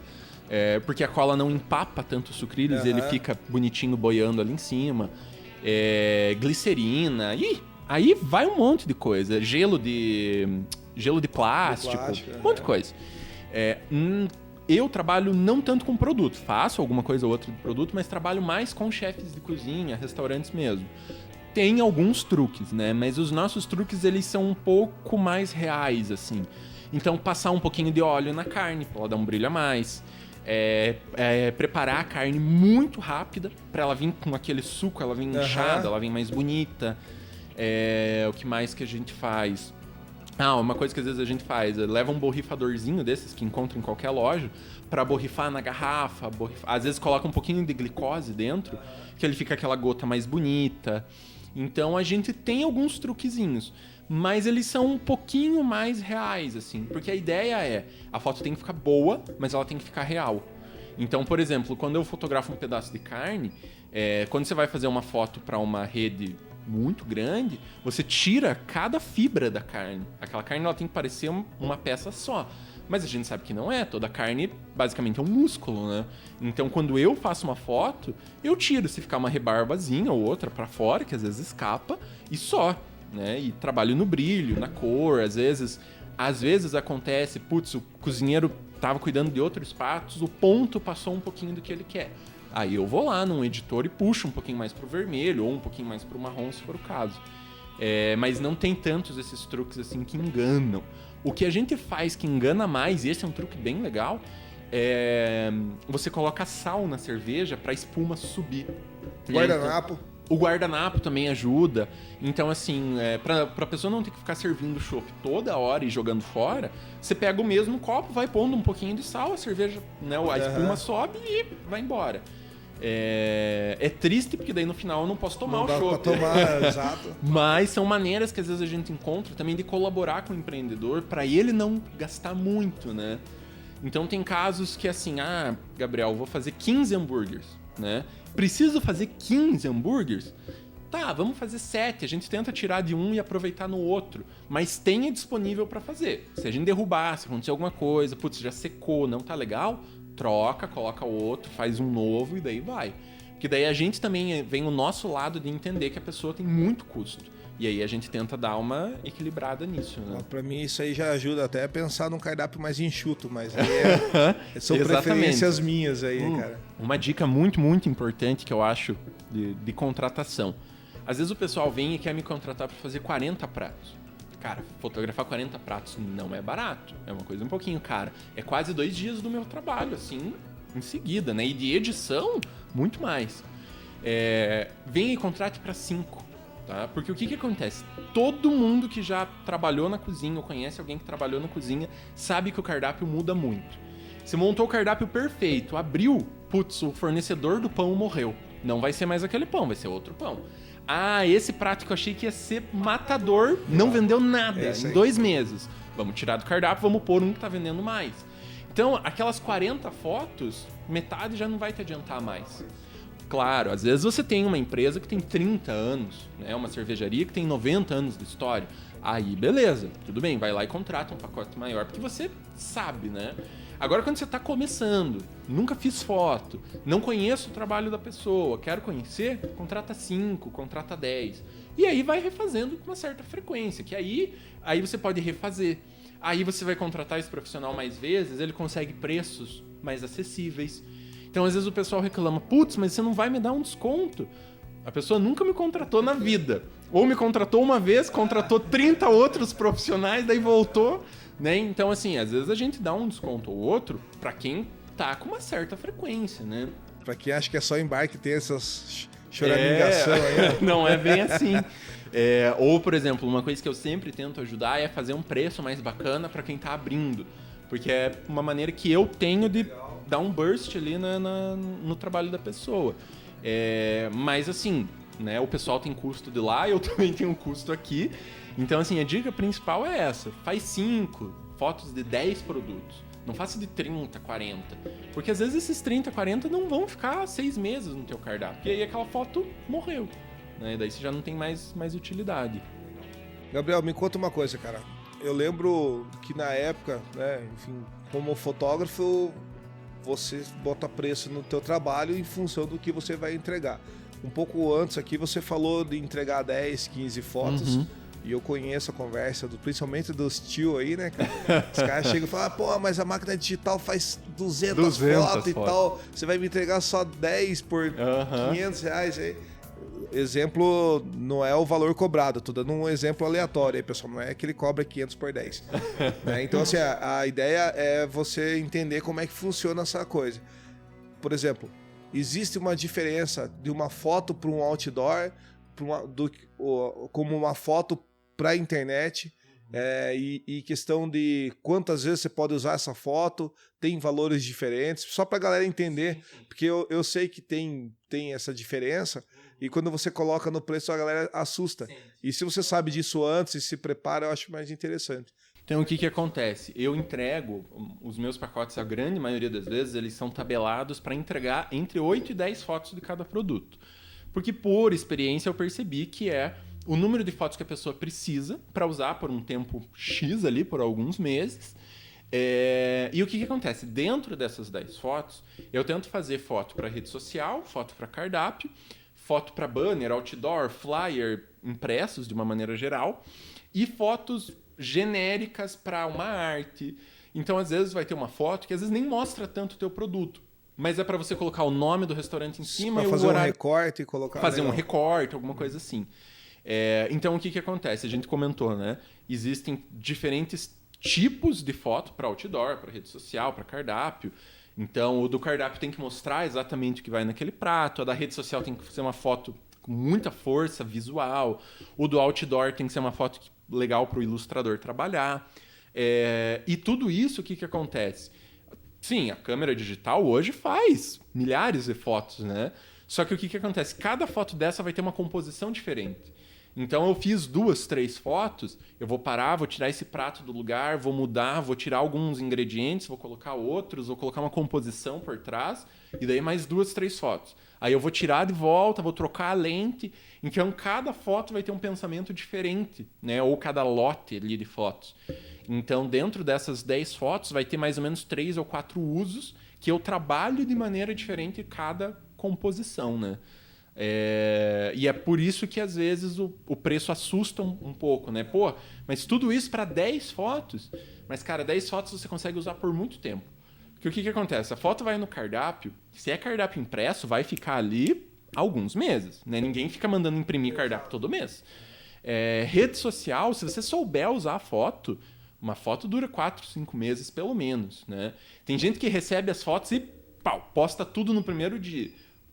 B: Porque a cola não empapa tanto os sucrilhos, ele fica bonitinho boiando ali em cima. Glicerina. Aí vai um monte de coisa. Gelo de plástico, um monte de coisa. Eu trabalho não tanto com produto, faço alguma coisa ou outra de produto, mas trabalho mais com chefes de cozinha, restaurantes mesmo. Tem alguns truques, né? Mas os nossos truques, eles são um pouco mais reais, assim. Então, passar um pouquinho de óleo na carne, pra ela dar um brilho a mais. Preparar a carne muito rápida, pra ela vir com aquele suco, ela vir inchada, ela vir mais bonita. O que mais que a gente faz? Uma coisa que às vezes a gente faz, leva um borrifadorzinho desses que encontra em qualquer loja para borrifar na garrafa, às vezes coloca um pouquinho de glicose dentro, que ele fica aquela gota mais bonita. Então a gente tem alguns truquezinhos, mas eles são um pouquinho mais reais, assim, porque a ideia a foto tem que ficar boa, mas ela tem que ficar real. Então, por exemplo, quando eu fotografo um pedaço de carne, quando você vai fazer uma foto para uma rede muito grande, você tira cada fibra da carne. Aquela carne ela tem que parecer uma peça só. Mas a gente sabe que não é. Toda carne basicamente é um músculo, né? Então quando eu faço uma foto, eu tiro. Se ficar uma rebarbazinha ou outra pra fora, que às vezes escapa, e só, né? E trabalho no brilho, na cor. Às vezes acontece, o cozinheiro tava cuidando de outros pratos, o ponto passou um pouquinho do que ele quer. Aí eu vou lá num editor e puxo um pouquinho mais pro vermelho ou um pouquinho mais pro marrom, se for o caso. Mas não tem tantos esses truques assim que enganam. O que a gente faz que engana mais, e esse é um truque bem legal, você coloca sal na cerveja pra espuma subir.
A: Guardanapo.
B: O guardanapo também ajuda. Então, assim, pra pessoa não ter que ficar servindo chopp toda hora e jogando fora, você pega o mesmo copo, vai pondo um pouquinho de sal, a cerveja, né, a espuma sobe e vai embora. É triste porque daí no final eu não posso tomar o chopp.
A: Não dá pra tomar, exato.
B: Mas são maneiras que às vezes a gente encontra também de colaborar com o empreendedor para ele não gastar muito, né? Então tem casos que assim, Gabriel, vou fazer 15 hambúrgueres, né? Preciso fazer 15 hambúrgueres? Tá, vamos fazer 7. A gente tenta tirar de um e aproveitar no outro. Mas tenha disponível para fazer. Se a gente derrubar, se acontecer alguma coisa, já secou, não tá legal, troca, coloca outro, faz um novo e daí vai. Porque daí a gente também vem o nosso lado de entender que a pessoa tem muito custo. E aí a gente tenta dar uma equilibrada nisso, né?
A: Pra mim isso aí já ajuda até a pensar num cardápio mais enxuto, mas aí são
B: Exatamente.
A: preferências minhas aí, cara.
B: Uma dica muito, muito importante que eu acho de contratação. Às vezes o pessoal vem e quer me contratar para fazer 40 pratos. Cara, fotografar 40 pratos não é barato. É uma coisa um pouquinho cara. É quase 2 dias do meu trabalho, assim, em seguida, né? E de edição, muito mais. Vem e contrate para 5, tá? Porque o que acontece? Todo mundo que já trabalhou na cozinha ou conhece alguém que trabalhou na cozinha sabe que o cardápio muda muito. Você montou o cardápio perfeito, abriu, o fornecedor do pão morreu. Não vai ser mais aquele pão, vai ser outro pão. Esse prato que eu achei que ia ser matador, não vendeu nada em 2 meses. Vamos tirar do cardápio, vamos pôr um que tá vendendo mais. Então, aquelas 40 fotos, metade já não vai te adiantar mais. Claro, às vezes você tem uma empresa que tem 30 anos, né? Uma cervejaria que tem 90 anos de história. Aí, beleza, tudo bem, vai lá e contrata um pacote maior, porque você sabe, né? Agora, quando você está começando, nunca fiz foto, não conheço o trabalho da pessoa, quero conhecer, contrata 5, contrata 10. E aí vai refazendo com uma certa frequência, que aí você pode refazer. Aí você vai contratar esse profissional mais vezes, ele consegue preços mais acessíveis. Então, às vezes o pessoal reclama, putz, mas você não vai me dar um desconto? A pessoa nunca me contratou na vida. Ou me contratou uma vez, contratou 30 outros profissionais, daí voltou, né? Então, assim, às vezes a gente dá um desconto ou outro pra quem tá com uma certa frequência, né?
A: Pra quem acha que é só embarque ter essas choramingação aí. Né?
B: Não é bem assim. Ou, por exemplo, uma coisa que eu sempre tento ajudar é fazer um preço mais bacana pra quem tá abrindo. Porque é uma maneira que eu tenho de dar um burst ali no trabalho da pessoa. Mas assim, né, o pessoal tem custo de lá, eu também tenho um custo aqui. Então, assim, a dica principal é essa. Faz 5 fotos de 10 produtos. Não faça de 30, 40. Porque às vezes esses 30, 40 não vão ficar 6 meses no teu cardápio. E aí aquela foto morreu. Né? Daí você já não tem mais utilidade.
A: Gabriel, me conta uma coisa, cara. Eu lembro que na época, né, enfim, como fotógrafo, você bota preço no teu trabalho em função do que você vai entregar. Um pouco antes aqui você falou de entregar 10, 15 fotos.
B: Uhum.
A: E eu conheço a conversa, principalmente dos tio aí, né, cara? Os caras chegam e falam, pô, mas a máquina digital faz 200 fotos e tal. Você vai me entregar só 10 por R$500 aí. Exemplo, não é o valor cobrado, tô dando um exemplo aleatório aí, pessoal, não é que ele cobra 500 por 10. Né? Então, assim, a ideia é você entender como é que funciona essa coisa. Por exemplo, existe uma diferença de uma foto para um outdoor, como uma foto para a internet, e questão de quantas vezes você pode usar essa foto, tem valores diferentes, só para a galera entender, porque eu sei que tem essa diferença, e quando você coloca no preço, a galera assusta. E se você sabe disso antes e se prepara, eu acho mais interessante.
B: Então, o que acontece? Eu entrego os meus pacotes, a grande maioria das vezes, eles são tabelados para entregar entre 8 e 10 fotos de cada produto. Porque, por experiência, eu percebi que é o número de fotos que a pessoa precisa para usar por um tempo X ali, por alguns meses. E o que acontece? Dentro dessas 10 fotos, eu tento fazer foto para rede social, foto para cardápio, foto para banner, outdoor, flyer, impressos de uma maneira geral, e fotos genéricas para uma arte. Então, às vezes, vai ter uma foto que às vezes nem mostra tanto o teu produto, mas é para você colocar o nome do restaurante em cima
A: pra
B: e
A: fazer
B: o horário.
A: Um recorte e colocar.
B: Fazer um recorte, alguma coisa assim. Então, o que acontece? A gente comentou, né? Existem diferentes tipos de foto para outdoor, para rede social, para cardápio. Então, o do cardápio tem que mostrar exatamente o que vai naquele prato. A da rede social tem que ser uma foto com muita força visual. O do outdoor tem que ser uma foto legal para o ilustrador trabalhar. E tudo isso, o que acontece? Sim, a câmera digital hoje faz milhares de fotos, né? Só que o que acontece? Cada foto dessa vai ter uma composição diferente. Então eu fiz 2, 3 fotos, eu vou parar, vou tirar esse prato do lugar, vou mudar, vou tirar alguns ingredientes, vou colocar outros, vou colocar uma composição por trás, e daí mais 2, 3 fotos. Aí eu vou tirar de volta, vou trocar a lente. Então cada foto vai ter um pensamento diferente, né? Ou cada lote ali de fotos. Então dentro dessas 10 fotos vai ter mais ou menos 3 ou 4 usos que eu trabalho de maneira diferente cada composição, né? E é por isso que às vezes o preço assusta um pouco, né? Pô, mas tudo isso para 10 fotos? Mas, cara, 10 fotos você consegue usar por muito tempo. Porque o que acontece? A foto vai no cardápio, se é cardápio impresso, vai ficar ali alguns meses, né? Ninguém fica mandando imprimir cardápio todo mês. Rede social, se você souber usar a foto, uma foto dura 4, 5 meses pelo menos, né? Tem gente que recebe as fotos e posta tudo no primeiro dia.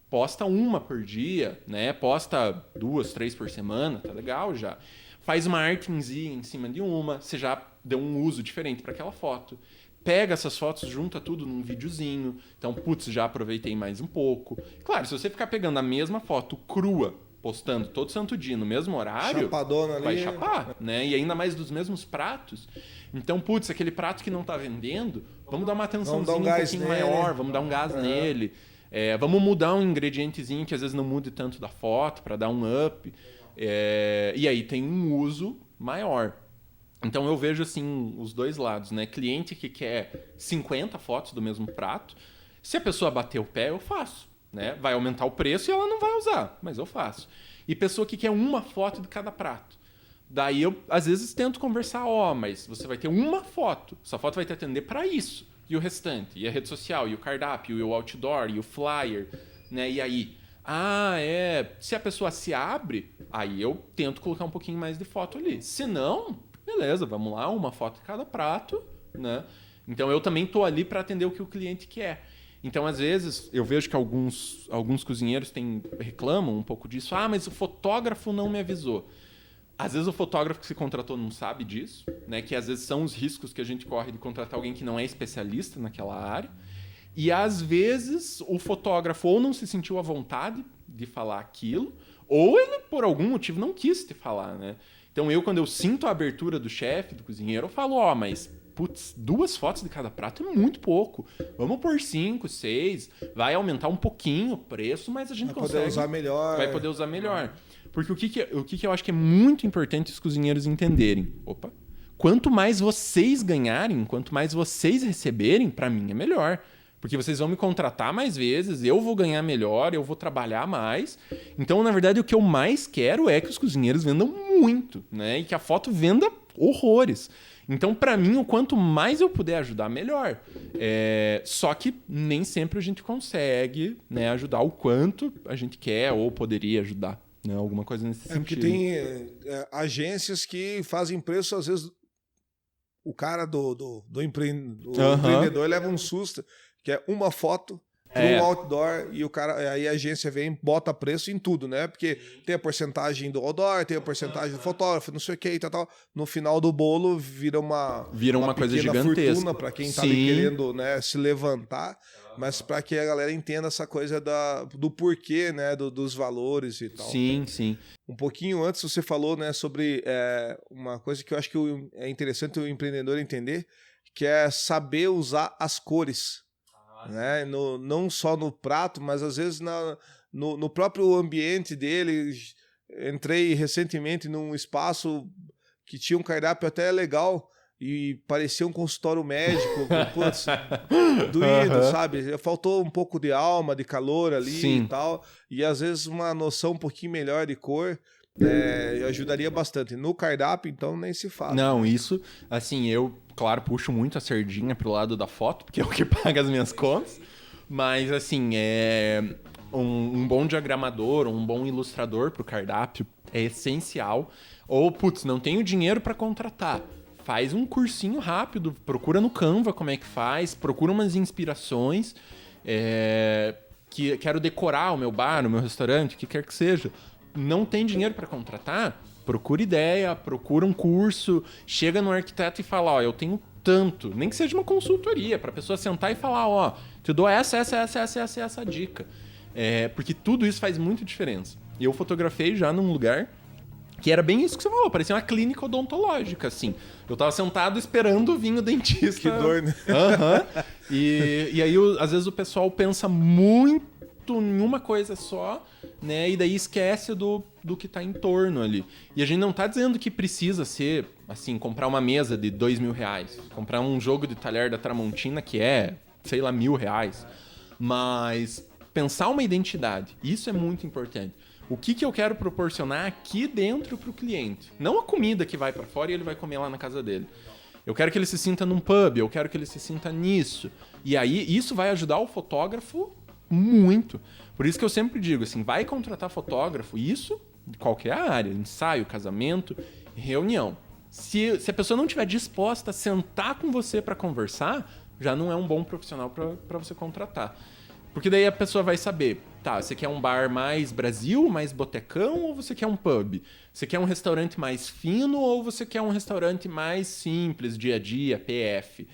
B: Posta uma por dia, né? Posta 2, 3 por semana, tá legal já. Faz uma artezinha em cima de uma, você já deu um uso diferente para aquela foto. Pega essas fotos, junta tudo num videozinho. Então, putz, já aproveitei mais um pouco. Claro, se você ficar pegando a mesma foto crua, postando todo santo dia no mesmo horário,
A: chapadona ali,
B: vai chapar, né? E ainda mais dos mesmos pratos. Então, putz, aquele prato que não tá vendendo, vamos dar uma atençãozinha um pouquinho maior, vamos dar um gás nele. Vamos mudar um ingredientezinho que às vezes não mude tanto da foto para dar um up. E aí tem um uso maior. Então eu vejo assim os dois lados, né? Cliente que quer 50 fotos do mesmo prato, se a pessoa bater o pé, eu faço, né? Vai aumentar o preço e ela não vai usar, mas eu faço. E pessoa que quer uma foto de cada prato. Daí eu, às vezes, tento conversar, mas você vai ter uma foto. Essa foto vai te atender para isso. E o restante? E a rede social, e o cardápio, e o outdoor, e o flyer, né? E aí? Se a pessoa se abre, aí eu tento colocar um pouquinho mais de foto ali. Se não, beleza, vamos lá, uma foto de cada prato, né? Então eu também tô ali para atender o que o cliente quer. Então, às vezes, eu vejo que alguns cozinheiros reclamam um pouco disso. Mas o fotógrafo não me avisou. Às vezes o fotógrafo que se contratou não sabe disso, né? Que às vezes são os riscos que a gente corre de contratar alguém que não é especialista naquela área. E às vezes o fotógrafo ou não se sentiu à vontade de falar aquilo, ou ele, por algum motivo, não quis te falar, né? Então quando eu sinto a abertura do chefe, do cozinheiro, eu falo, mas... Putz, 2 fotos de cada prato é muito pouco. Vamos por 5, 6. Vai aumentar um pouquinho o preço, mas a gente consegue...
A: Vai poder usar melhor.
B: Vai poder usar melhor. Porque o que eu acho que é muito importante os cozinheiros entenderem? Quanto mais vocês ganharem, quanto mais vocês receberem, para mim é melhor. Porque vocês vão me contratar mais vezes, eu vou ganhar melhor, eu vou trabalhar mais. Então, na verdade, o que eu mais quero é que os cozinheiros vendam muito, né? E que a foto venda horrores. Então, para mim, o quanto mais eu puder ajudar, melhor. Só que nem sempre a gente consegue, né, ajudar o quanto a gente quer ou poderia ajudar. Né? Alguma coisa nesse sentido.
A: Porque tem agências que fazem preço, às vezes, o cara do empreendedor leva um susto, que é uma foto para um outdoor, e o cara, aí a agência vem, bota preço em tudo, né? Porque tem a porcentagem do outdoor, tem a porcentagem do fotógrafo, não sei o que e tal. No final do bolo vira uma
B: coisa gigantesca.
A: Fortuna para quem tá ali querendo, né, se levantar, mas para que a galera entenda essa coisa do porquê, né, dos valores e tal.
B: Sim, sim.
A: Um pouquinho antes você falou, né, sobre uma coisa que eu acho que é interessante o empreendedor entender, que é saber usar as cores. Né? Não só no prato, mas às vezes no próprio ambiente dele. Entrei recentemente num espaço que tinha um cardápio até legal e parecia um consultório médico. Putz, doído, sabe? Faltou um pouco de alma, de calor ali. Sim. E tal. E às vezes uma noção um pouquinho melhor de cor ajudaria bastante. No cardápio, então, nem se fala.
B: Não, isso, assim, eu, claro, puxo muito a sardinha pro lado da foto, porque é o que paga as minhas contas, mas, assim, um bom diagramador, um bom ilustrador pro cardápio é essencial. Ou, putz, não tenho dinheiro para contratar. Faz um cursinho rápido, procura no Canva como é que faz, procura umas inspirações, que quero decorar o meu bar, o meu restaurante, o que quer que seja. Não tem dinheiro para contratar? Procura ideia, procura um curso, chega no arquiteto e fala, eu tenho tanto, nem que seja uma consultoria, para a pessoa sentar e falar, te dou essa dica. Porque tudo isso faz muita diferença. Eu fotografei já num lugar que era bem isso que você falou, parecia uma clínica odontológica, assim. Eu tava sentado esperando vir o dentista.
A: Que dor, né?
B: E aí, às vezes, o pessoal pensa muito em uma coisa só, né? E daí esquece do que tá em torno ali. E a gente não tá dizendo que precisa ser, assim, comprar uma mesa de R$2.000, comprar um jogo de talher da Tramontina que é, sei lá, R$1.000. Mas pensar uma identidade, isso é muito importante. O que eu quero proporcionar aqui dentro pro cliente? Não a comida que vai para fora e ele vai comer lá na casa dele. Eu quero que ele se sinta num pub, eu quero que ele se sinta nisso. E aí, isso vai ajudar o fotógrafo muito. Por isso que eu sempre digo, assim, vai contratar fotógrafo, isso de qualquer área, ensaio, casamento, reunião. Se a pessoa não estiver disposta a sentar com você para conversar, já não é um bom profissional para você contratar. Porque daí a pessoa vai saber, você quer um bar mais Brasil, mais botecão, ou você quer um pub? Você quer um restaurante mais fino ou você quer um restaurante mais simples, dia a dia, PF?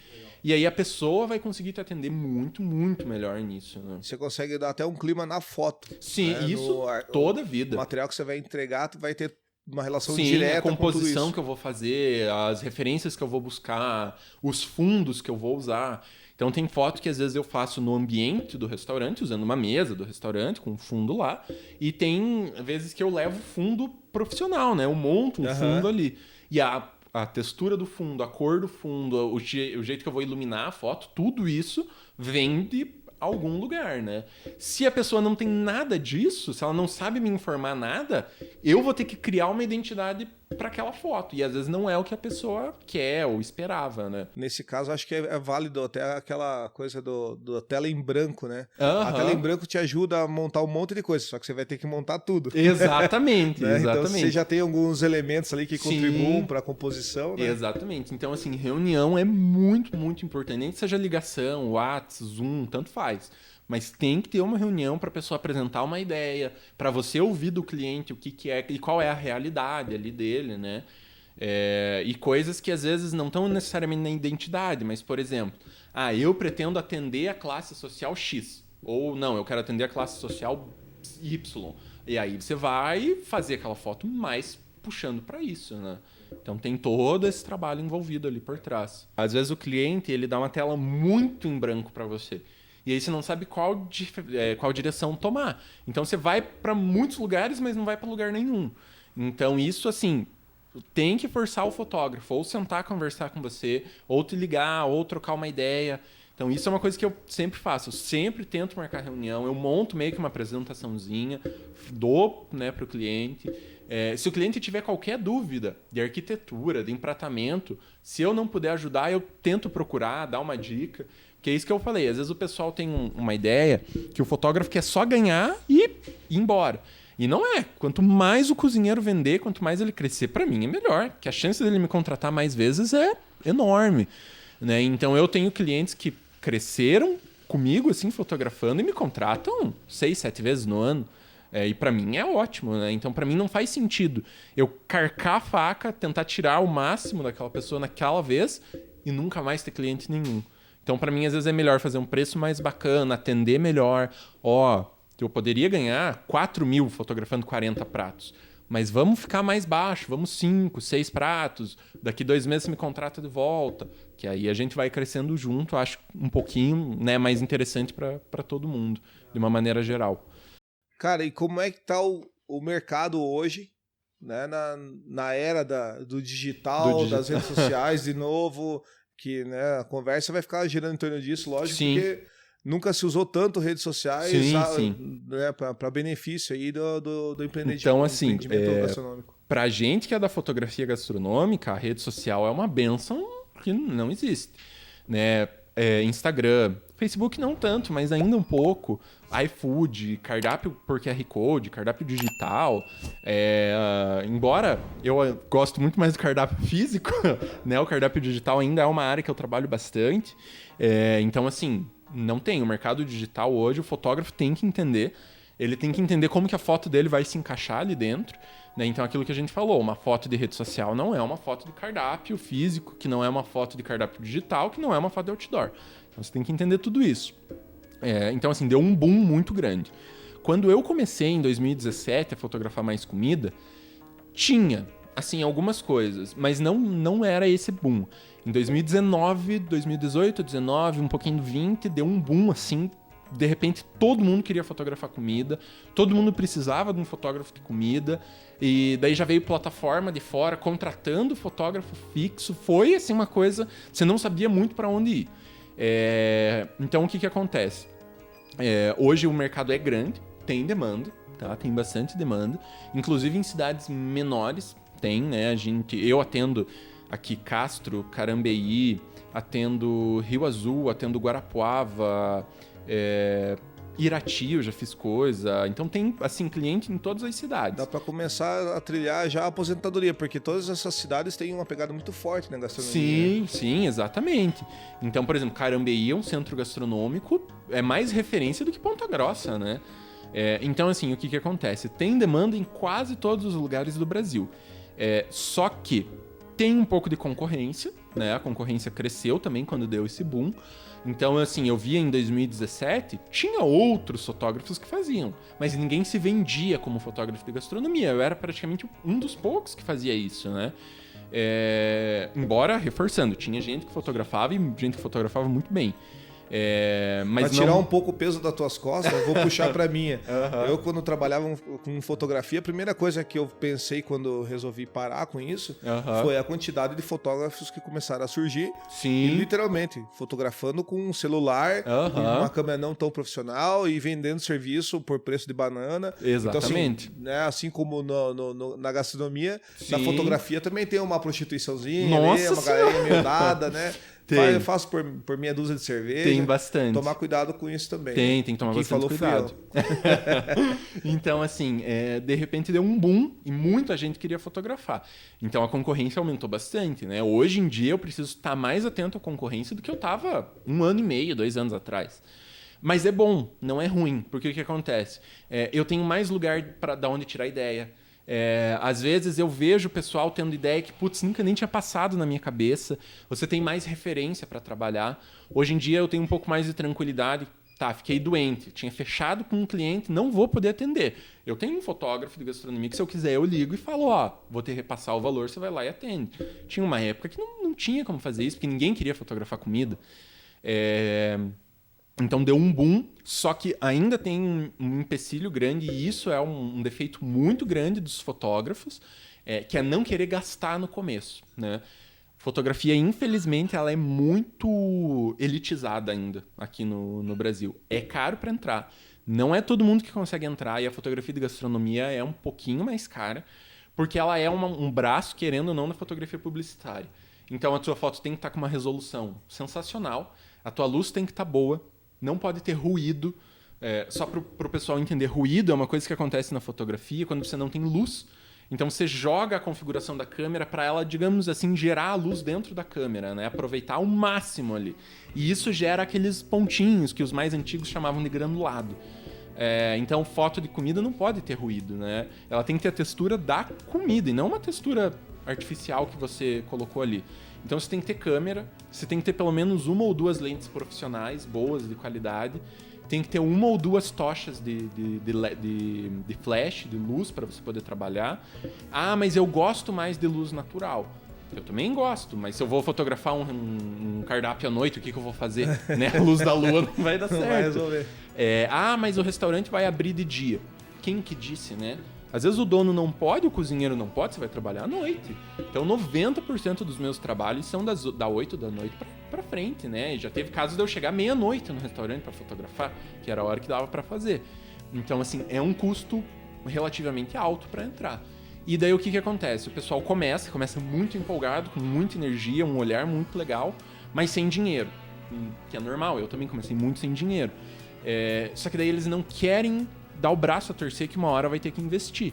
B: E aí a pessoa vai conseguir te atender muito, muito melhor nisso. Né?
A: Você consegue dar até um clima na foto.
B: Sim, né? Isso toda a vida.
A: O material que você vai entregar vai ter uma relação
B: Sim,
A: direta
B: a
A: com tudo
B: composição
A: isso.
B: que eu vou fazer, as referências que eu vou buscar, os fundos que eu vou usar. Então tem foto que às vezes eu faço no ambiente do restaurante, usando uma mesa do restaurante com um fundo lá, e tem vezes que eu levo fundo profissional, né? Eu monto um fundo ali. E a textura do fundo, a cor do fundo, o jeito que eu vou iluminar a foto, tudo isso vem de algum lugar, né? Se a pessoa não tem nada disso, se ela não sabe me informar nada, eu vou ter que criar uma identidade para aquela foto. E às vezes não é o que a pessoa quer ou esperava, né?
A: Nesse caso, acho que é válido até aquela coisa do tela em branco, né?
B: Aham.
A: A tela em branco te ajuda a montar um monte de coisa, só que você vai ter que montar tudo.
B: Exatamente,
A: né?
B: exatamente.
A: Então você já tem alguns elementos ali que
B: Sim.
A: contribuem para a composição, né?
B: Exatamente. Então, assim, reunião é muito, muito importante. Nem que seja ligação, WhatsApp, Zoom, tanto faz. Mas tem que ter uma reunião para a pessoa apresentar uma ideia, para você ouvir do cliente o que é e qual é a realidade ali dele, né? E coisas que às vezes não estão necessariamente na identidade, mas, por exemplo, eu pretendo atender a classe social X. Ou não, eu quero atender a classe social Y. E aí você vai fazer aquela foto mais puxando para isso, né? Então tem todo esse trabalho envolvido ali por trás. Às vezes o cliente ele dá uma tela muito em branco para você. E aí você não sabe qual direção tomar. Então você vai para muitos lugares, mas não vai para lugar nenhum. Então isso, assim, tem que forçar o fotógrafo, ou sentar conversar com você, ou te ligar, ou trocar uma ideia. Então isso é uma coisa que eu sempre faço. Eu sempre tento marcar reunião, eu monto meio que uma apresentaçãozinha, dou, né, para o cliente. Se o cliente tiver qualquer dúvida de arquitetura, de empratamento, se eu não puder ajudar, eu tento procurar, dar uma dica. Que é isso que eu falei. Às vezes o pessoal tem uma ideia que o fotógrafo quer só ganhar e ir embora. E não é. Quanto mais o cozinheiro vender, quanto mais ele crescer, para mim é melhor. Que a chance dele me contratar mais vezes é enorme. Né? Então eu tenho clientes que cresceram comigo, assim, fotografando e me contratam 6, 7 vezes no ano. E para mim é ótimo, né? Então para mim não faz sentido eu carcar a faca, tentar tirar o máximo daquela pessoa naquela vez e nunca mais ter cliente nenhum. Então para mim às vezes é melhor fazer um preço mais bacana, atender melhor. Eu poderia ganhar 4.000 fotografando 40 pratos, mas vamos ficar mais baixo, vamos 5, 6 pratos, daqui 2 meses você me contrata de volta, que aí a gente vai crescendo junto, acho um pouquinho, né, mais interessante para todo mundo, de uma maneira geral.
A: Cara, e como é que tá o mercado hoje, né, na era do digital, das redes sociais, de novo, que, né, a conversa vai ficar girando em torno disso, lógico,
B: Sim.
A: porque nunca se usou tanto redes sociais né, para benefício aí do empreendimento,
B: então, assim,
A: empreendimento gastronômico.
B: Pra gente que é da fotografia gastronômica, a rede social é uma bênção que não existe, né? Instagram, Facebook não tanto, mas ainda um pouco, iFood, cardápio por QR Code, cardápio digital, embora eu gosto muito mais do cardápio físico, né? O cardápio digital ainda é uma área que eu trabalho bastante, então assim, não tem, o mercado digital hoje, o fotógrafo tem que entender, ele tem que entender como que a foto dele vai se encaixar ali dentro, né? Então aquilo que a gente falou, uma foto de rede social não é uma foto de cardápio físico, que não é uma foto de cardápio digital, que não é uma foto de outdoor. Então você tem que entender tudo isso. Então assim, deu um boom muito grande. Quando eu comecei em 2017 a fotografar mais comida, tinha, assim, algumas coisas, mas não era esse boom. Em 2019, 2018, 2019, um pouquinho de 20, deu um boom, assim, de repente todo mundo queria fotografar comida, todo mundo precisava de um fotógrafo de comida, e daí já veio plataforma de fora contratando fotógrafo fixo, foi assim uma coisa, você não sabia muito para onde ir. Então o que acontece? Hoje o mercado é grande, tem demanda, tá? Tem bastante demanda, inclusive em cidades menores tem, né? Eu atendo aqui Castro, Carambeí, atendo Rio Azul, atendo Guarapuava, Irati, eu já fiz coisa. Então tem, assim, cliente em todas as cidades.
A: Dá pra começar a trilhar já a aposentadoria, porque todas essas cidades têm uma pegada muito forte na gastronomia.
B: Sim, exatamente. Então, por exemplo, Carambeí é um centro gastronômico, é mais referência do que Ponta Grossa, né? Então, assim, o que acontece? Tem demanda em quase todos os lugares do Brasil. Só que tem um pouco de concorrência, né? A concorrência cresceu também quando deu esse boom. Então, assim, eu via em 2017, tinha outros fotógrafos que faziam, mas ninguém se vendia como fotógrafo de gastronomia. Eu era praticamente um dos poucos que fazia isso, né? Embora, reforçando, tinha gente que fotografava e gente que fotografava muito bem. Mas
A: pra tirar um pouco o peso das tuas costas, eu vou puxar pra minha. Eu, quando trabalhava com fotografia, a primeira coisa que eu pensei quando resolvi parar com isso foi a quantidade de fotógrafos que começaram a surgir.
B: Sim.
A: E, literalmente, fotografando com um celular, e uma câmera não tão profissional e vendendo serviço por preço de banana.
B: Exatamente.
A: Então, assim, né, assim como na gastronomia,
B: Sim.
A: na fotografia também tem uma prostituiçãozinha,
B: Nossa,
A: uma galerinha meio dada, né?
B: Tem.
A: Eu faço por meia dúzia de cerveja.
B: Tem bastante.
A: Tomar cuidado com isso também.
B: Tem que tomar bastante cuidado. Então, assim, de repente deu um boom e muita gente queria fotografar. Então a concorrência aumentou bastante, né? Hoje em dia eu preciso estar mais atento à concorrência do que eu estava 1 ano e meio, 2 anos atrás. Mas é bom, não é ruim, porque o que acontece? Eu tenho mais lugar da onde tirar ideia. Às vezes eu vejo o pessoal tendo ideia que, putz, nunca nem tinha passado na minha cabeça. Você tem mais referência para trabalhar. Hoje em dia eu tenho um pouco mais de tranquilidade. Tá, fiquei doente, tinha fechado com um cliente, não vou poder atender. Eu tenho um fotógrafo de gastronomia que, se eu quiser, eu ligo e falo, vou te repassar o valor, você vai lá e atende. Tinha uma época que não tinha como fazer isso, porque ninguém queria fotografar comida. Então deu um boom, só que ainda tem um empecilho grande, e isso é um defeito muito grande dos fotógrafos, que é não querer gastar no começo, né? Fotografia, infelizmente, ela é muito elitizada ainda aqui no Brasil. É caro para entrar. Não é todo mundo que consegue entrar, e a fotografia de gastronomia é um pouquinho mais cara, porque ela é um braço, querendo ou não, na fotografia publicitária. Então a tua foto tem que estar com uma resolução sensacional, a tua luz tem que estar boa, não pode ter ruído. Só para o pessoal entender, ruído é uma coisa que acontece na fotografia quando você não tem luz. Então você joga a configuração da câmera para ela, digamos assim, gerar a luz dentro da câmera, né? Aproveitar ao máximo ali. E isso gera aqueles pontinhos que os mais antigos chamavam de granulado. Então foto de comida não pode ter ruído, né? Ela tem que ter a textura da comida e não uma textura artificial que você colocou ali. Então você tem que ter câmera, você tem que ter pelo menos 1 ou 2 lentes profissionais boas, de qualidade. Tem que ter 1 ou 2 tochas de flash, de luz, para você poder trabalhar. Mas eu gosto mais de luz natural. Eu também gosto, mas se eu vou fotografar um cardápio à noite, o que eu vou fazer? Né? A luz da lua não vai dar certo. Não vai
A: resolver.
B: Mas o restaurante vai abrir de dia. Quem que disse, né? Às vezes o dono não pode, o cozinheiro não pode, você vai trabalhar à noite. Então 90% dos meus trabalhos são da 8 da noite pra frente, né? E já teve casos de eu chegar meia-noite no restaurante para fotografar, que era a hora que dava para fazer. Então, assim, é um custo relativamente alto para entrar. E daí o que acontece? O pessoal começa muito empolgado, com muita energia, um olhar muito legal, mas sem dinheiro. Que é normal, eu também comecei muito sem dinheiro. Só que daí eles não querem dar o braço a torcer, que uma hora vai ter que investir.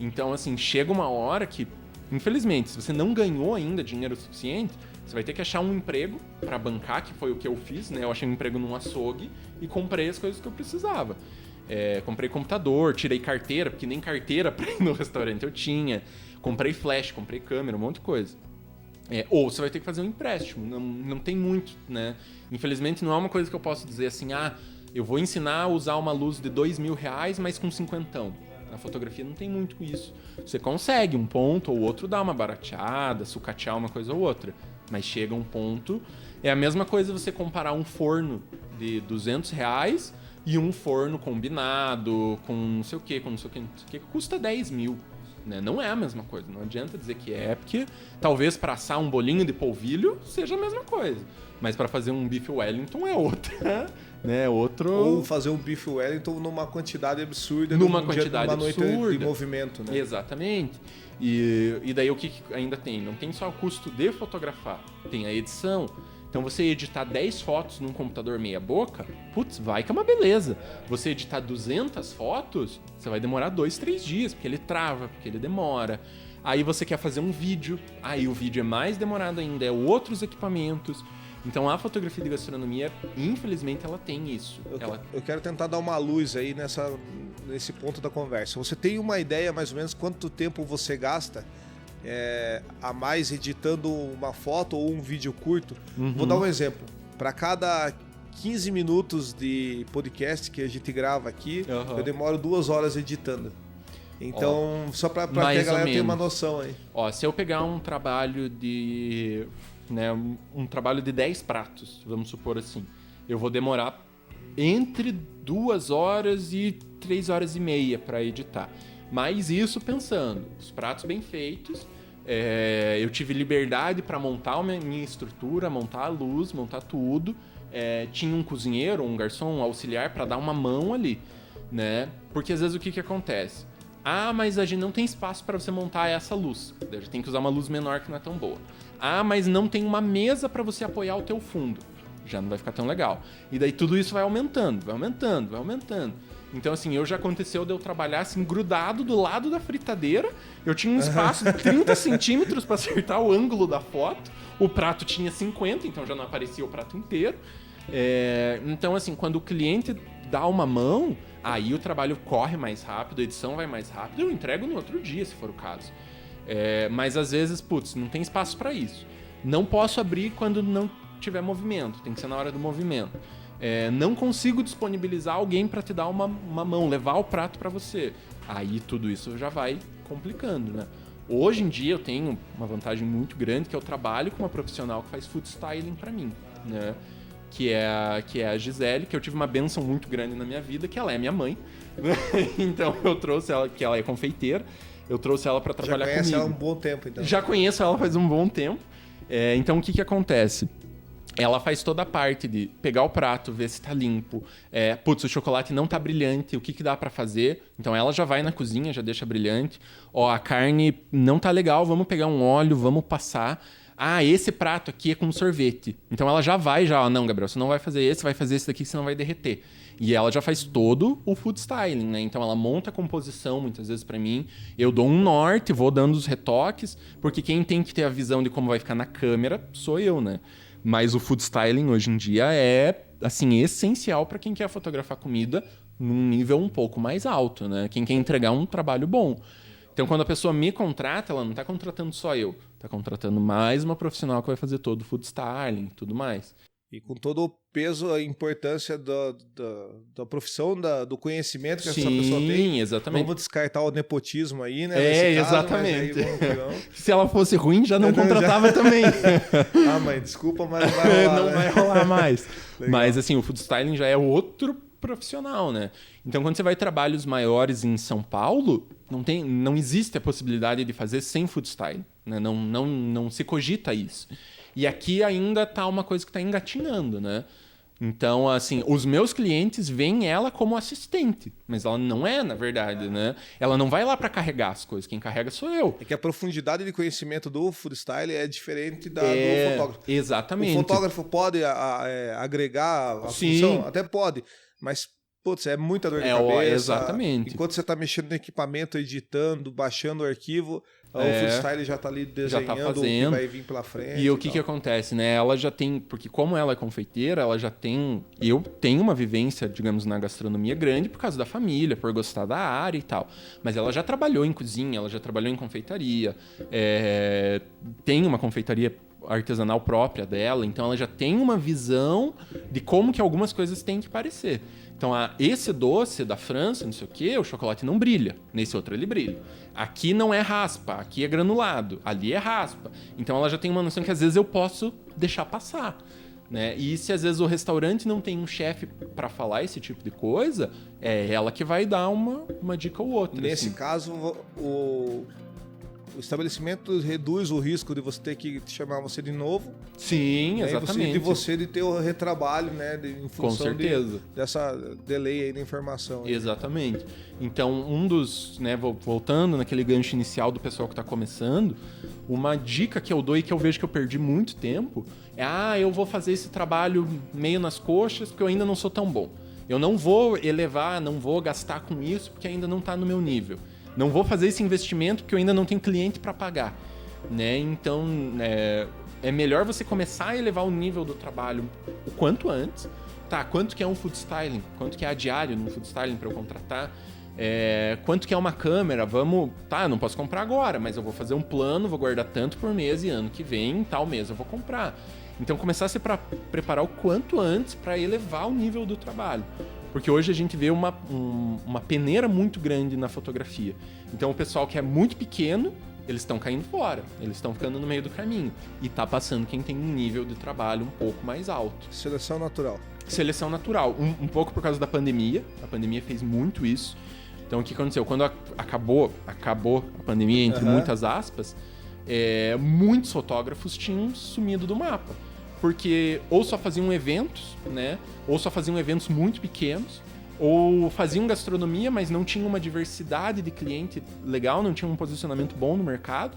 B: Então, assim, chega uma hora que, infelizmente, se você não ganhou ainda dinheiro suficiente, você vai ter que achar um emprego para bancar, que foi o que eu fiz, né? Eu achei um emprego num açougue e comprei as coisas que eu precisava. Comprei computador, tirei carteira, porque nem carteira para ir no restaurante eu tinha. Comprei flash, comprei câmera, um monte de coisa. Ou você vai ter que fazer um empréstimo, não tem muito, né? Infelizmente não é uma coisa que eu posso dizer assim, eu vou ensinar a usar uma luz de R$2.000, mas com 50. Na fotografia não tem muito isso. Você consegue um ponto ou outro dar uma barateada, sucatear uma coisa ou outra. Mas chega um ponto... É a mesma coisa você comparar um forno de R$200 e um forno combinado com não sei o que, que custa 10 mil. Né? Não é a mesma coisa. Não adianta dizer que porque talvez para assar um bolinho de polvilho seja a mesma coisa. Mas para fazer um bife Wellington é outra... Né,
A: Ou fazer um bife Wellington numa quantidade absurda,
B: numa noite
A: de movimento, né?
B: Exatamente. E daí o que ainda tem? Não tem só o custo de fotografar, tem a edição. Então você editar 10 fotos num computador meia boca, putz, vai que é uma beleza. Você editar 200 fotos, você vai demorar 2, 3 dias, porque ele trava, porque ele demora. Aí você quer fazer um vídeo, aí o vídeo é mais demorado ainda, é outros equipamentos. Então a fotografia de gastronomia, infelizmente, ela tem isso.
A: Eu quero tentar dar uma luz aí nesse ponto da conversa. Você tem uma ideia mais ou menos quanto tempo você gasta a mais editando uma foto ou um vídeo curto. Vou dar um exemplo. Para cada 15 minutos de podcast que a gente grava aqui, eu demoro 2 horas editando. Então, só para que a galera tenha uma noção aí.
B: Se eu pegar um trabalho de... né, um trabalho de 10 pratos, vamos supor assim, eu vou demorar entre 2 horas e 3 horas e meia para editar. Mas isso pensando, os pratos bem feitos, eu tive liberdade para montar a minha estrutura, montar a luz, montar tudo. Tinha um cozinheiro, um garçom, um auxiliar para dar uma mão ali, né? Porque às vezes o que acontece? Mas a gente não tem espaço para você montar essa luz. A gente tem que usar uma luz menor que não é tão boa. Mas não tem uma mesa para você apoiar o teu fundo. Já não vai ficar tão legal. E daí tudo isso vai aumentando, vai aumentando, vai aumentando. Então, assim, já aconteceu de eu trabalhar assim, grudado do lado da fritadeira. Eu tinha um espaço de 30 centímetros para acertar o ângulo da foto. O prato tinha 50, então já não aparecia o prato inteiro. Então, assim, quando o cliente dá uma mão, aí o trabalho corre mais rápido, a edição vai mais rápido, eu entrego no outro dia, se for o caso. Mas às vezes, não tem espaço para isso. Não posso abrir quando não tiver movimento, tem que ser na hora do movimento. Não consigo disponibilizar alguém para te dar uma mão, levar o prato para você. Aí tudo isso já vai complicando, né? Hoje em dia eu tenho uma vantagem muito grande, que eu trabalho com uma profissional que faz food styling para mim, né? Que é a Gisele, que eu tive uma bênção muito grande na minha vida, que ela é minha mãe. Então eu trouxe ela, que ela é confeiteira, eu trouxe ela para trabalhar comigo. Já conhece ela
A: há um bom tempo, então?
B: Já conheço ela faz um bom tempo. Então o que acontece? Ela faz toda a parte de pegar o prato, ver se tá limpo. O chocolate não tá brilhante, o que dá para fazer? Então ela já vai na cozinha, já deixa brilhante. A carne não tá legal, vamos pegar um óleo, vamos passar. Esse prato aqui é com sorvete. Então ela já vai, não, Gabriel, você não vai fazer esse, vai fazer esse daqui, senão vai derreter. E ela já faz todo o food styling, né? Então ela monta a composição muitas vezes pra mim. Eu dou um norte, vou dando os retoques, porque quem tem que ter a visão de como vai ficar na câmera sou eu, né? Mas o food styling hoje em dia é, assim, essencial para quem quer fotografar comida num nível um pouco mais alto, né? Quem quer entregar um trabalho bom. Então, quando a pessoa me contrata, ela não está contratando só eu. Está contratando mais uma profissional que vai fazer todo o food styling e tudo mais.
A: E com todo o peso, a importância da profissão, do conhecimento que essa pessoa tem.
B: Sim, exatamente.
A: Vamos descartar o nepotismo aí, né?
B: Exatamente.
A: Caso, mas aí vamos.
B: Se ela fosse ruim, já não contratava também.
A: Mãe, desculpa, mas não vai rolar.
B: Não vai rolar mais. Mas, assim, o food styling já é outro profissional, né? Então, quando você vai em trabalhos maiores em São Paulo, não existe a possibilidade de fazer sem food styling, né? Não se cogita isso. E aqui ainda tá uma coisa que tá engatinhando, né? Então, assim, os meus clientes veem ela como assistente, mas ela não é, na verdade, né? Ela não vai lá para carregar as coisas, quem carrega sou eu.
A: É que a profundidade de conhecimento do food style é diferente do fotógrafo.
B: Exatamente.
A: O fotógrafo pode agregar a função? Até pode, mas... é muita dor de cabeça.
B: Exatamente.
A: Enquanto você está mexendo no equipamento, editando, baixando o arquivo, o food style já está ali desenhando o que vai vir pela frente.
B: E o que acontece, né? Ela já tem... Porque como ela é confeiteira, ela já tem... Eu tenho uma vivência, digamos, na gastronomia grande por causa da família, por gostar da área e tal. Mas ela já trabalhou em cozinha, ela já trabalhou em confeitaria. Tem uma confeitaria artesanal própria dela, então ela já tem uma visão de como que algumas coisas têm que parecer. Então, esse doce da França, não sei o quê, o chocolate não brilha. Nesse outro ele brilha. Aqui não é raspa, aqui é granulado, ali é raspa. Então, ela já tem uma noção que às vezes eu posso deixar passar, né? E se às vezes o restaurante não tem um chefe para falar esse tipo de coisa, é ela que vai dar uma dica ou outra.
A: Nesse
B: assim.
A: caso, o estabelecimento reduz o risco de você ter que chamar você de novo.
B: Sim, exatamente.
A: De você de ter o retrabalho, né? Em função
B: com certeza.
A: Dessa delay aí da informação. Aí.
B: Exatamente. Então, um dos... né, voltando naquele gancho inicial do pessoal que está começando, uma dica que eu dou e que eu vejo que eu perdi muito tempo é eu vou fazer esse trabalho meio nas coxas porque eu ainda não sou tão bom. Eu não vou elevar, não vou gastar com isso porque ainda não está no meu nível. Não vou fazer esse investimento porque eu ainda não tenho cliente para pagar, né? Então, é melhor você começar a elevar o nível do trabalho o quanto antes. Tá, quanto que é um food styling? Quanto que é a diária no food styling para eu contratar? Quanto que é uma câmera? Vamos... Tá, não posso comprar agora, mas eu vou fazer um plano, vou guardar tanto por mês e ano que vem, tal mês eu vou comprar. Então começar a se preparar o quanto antes para elevar o nível do trabalho. Porque hoje a gente vê uma peneira muito grande na fotografia. Então o pessoal que é muito pequeno, eles estão caindo fora, eles estão ficando no meio do caminho. E tá passando quem tem um nível de trabalho um pouco mais alto.
A: Seleção natural.
B: Seleção natural, um pouco por causa da pandemia. A pandemia fez muito isso. Então o que aconteceu? Quando acabou a pandemia, entre muitas aspas, muitos fotógrafos tinham sumido do mapa. Porque ou só faziam eventos, né? Ou só faziam eventos muito pequenos, ou faziam gastronomia, mas não tinham uma diversidade de cliente legal, não tinham um posicionamento bom no mercado.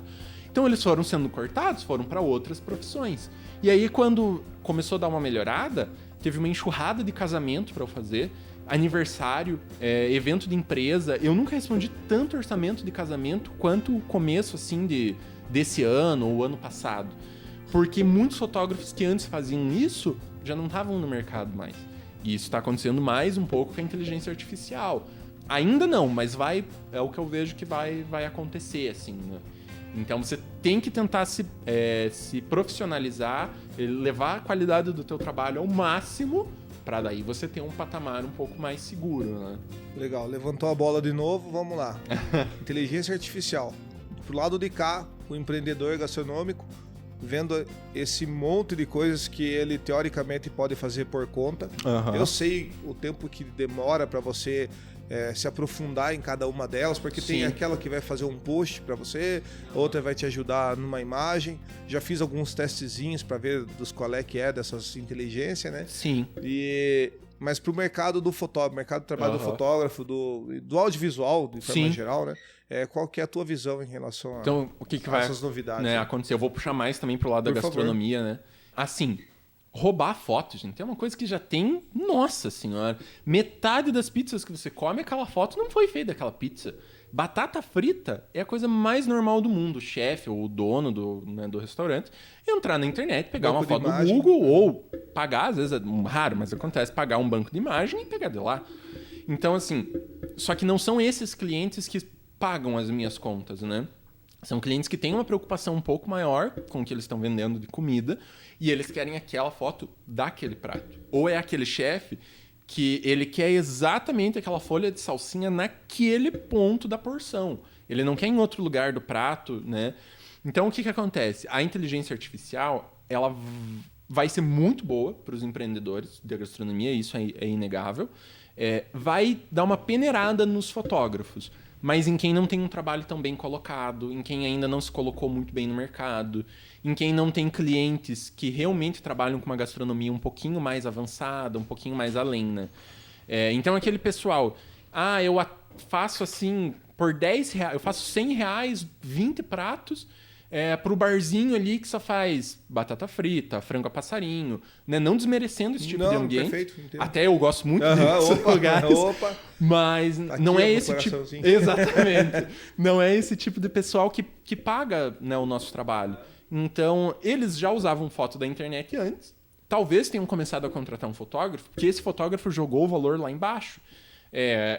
B: Então eles foram sendo cortados, foram para outras profissões. E aí quando começou a dar uma melhorada, teve uma enxurrada de casamento para eu fazer, aniversário, evento de empresa. Eu nunca respondi tanto orçamento de casamento quanto o começo assim desse ano ou ano passado. Porque muitos fotógrafos que antes faziam isso já não estavam no mercado mais. E isso está acontecendo mais um pouco com a inteligência artificial. Ainda não, mas é o que eu vejo que vai acontecer, assim, né? Então você tem que tentar se profissionalizar, levar a qualidade do teu trabalho ao máximo, para daí você ter um patamar um pouco mais seguro, né?
A: Legal, levantou a bola de novo, vamos lá. Inteligência artificial. Pro lado de cá, o empreendedor gastronômico, vendo esse monte de coisas que ele teoricamente pode fazer por conta. Eu sei o tempo que demora para você se aprofundar em cada uma delas, porque Sim. tem aquela que vai fazer um post para você, outra vai te ajudar numa imagem. Já fiz alguns testezinhos para ver qual é que é dessas inteligências, né?
B: Sim.
A: Mas pro mercado do fotógrafo, mercado de trabalho do fotógrafo, do audiovisual, de forma geral, né? Qual que é a tua visão em relação
B: então, o que vai
A: essas novidades?
B: Né, acontecer? Eu vou puxar mais também pro lado da gastronomia, né? Assim, roubar foto, gente, é uma coisa que já tem... Nossa senhora! Metade das pizzas que você come, aquela foto não foi feita daquela pizza. Batata frita é a coisa mais normal do mundo. O chefe ou o dono do restaurante entrar na internet, pegar uma foto do Google ou pagar, às vezes é raro, mas acontece, pagar um banco de imagem e pegar de lá. Então, assim, só que não são esses clientes que pagam as minhas contas, né? São clientes que têm uma preocupação um pouco maior com o que eles estão vendendo de comida e eles querem aquela foto daquele prato. Ou é aquele chefe que ele quer exatamente aquela folha de salsinha naquele ponto da porção. Ele não quer em outro lugar do prato, né? Então, o que acontece? A inteligência artificial, ela vai ser muito boa para os empreendedores da gastronomia, isso é inegável. Vai dar uma peneirada nos fotógrafos, mas em quem não tem um trabalho tão bem colocado, em quem ainda não se colocou muito bem no mercado, em quem não tem clientes que realmente trabalham com uma gastronomia um pouquinho mais avançada, um pouquinho mais além, né? Então aquele pessoal, eu faço assim, por 10 reais, eu faço 100 reais, 20 pratos, pro barzinho ali que só faz batata frita, frango a passarinho, né? Não desmerecendo esse tipo de ambiente.
A: Perfeito,
B: até eu gosto muito desses lugares. Mas aqui não é esse tipo... Exatamente. Não é esse tipo de pessoal que paga, né, o nosso trabalho. Então, eles já usavam foto da internet antes. Talvez tenham começado a contratar um fotógrafo, porque esse fotógrafo jogou o valor lá embaixo.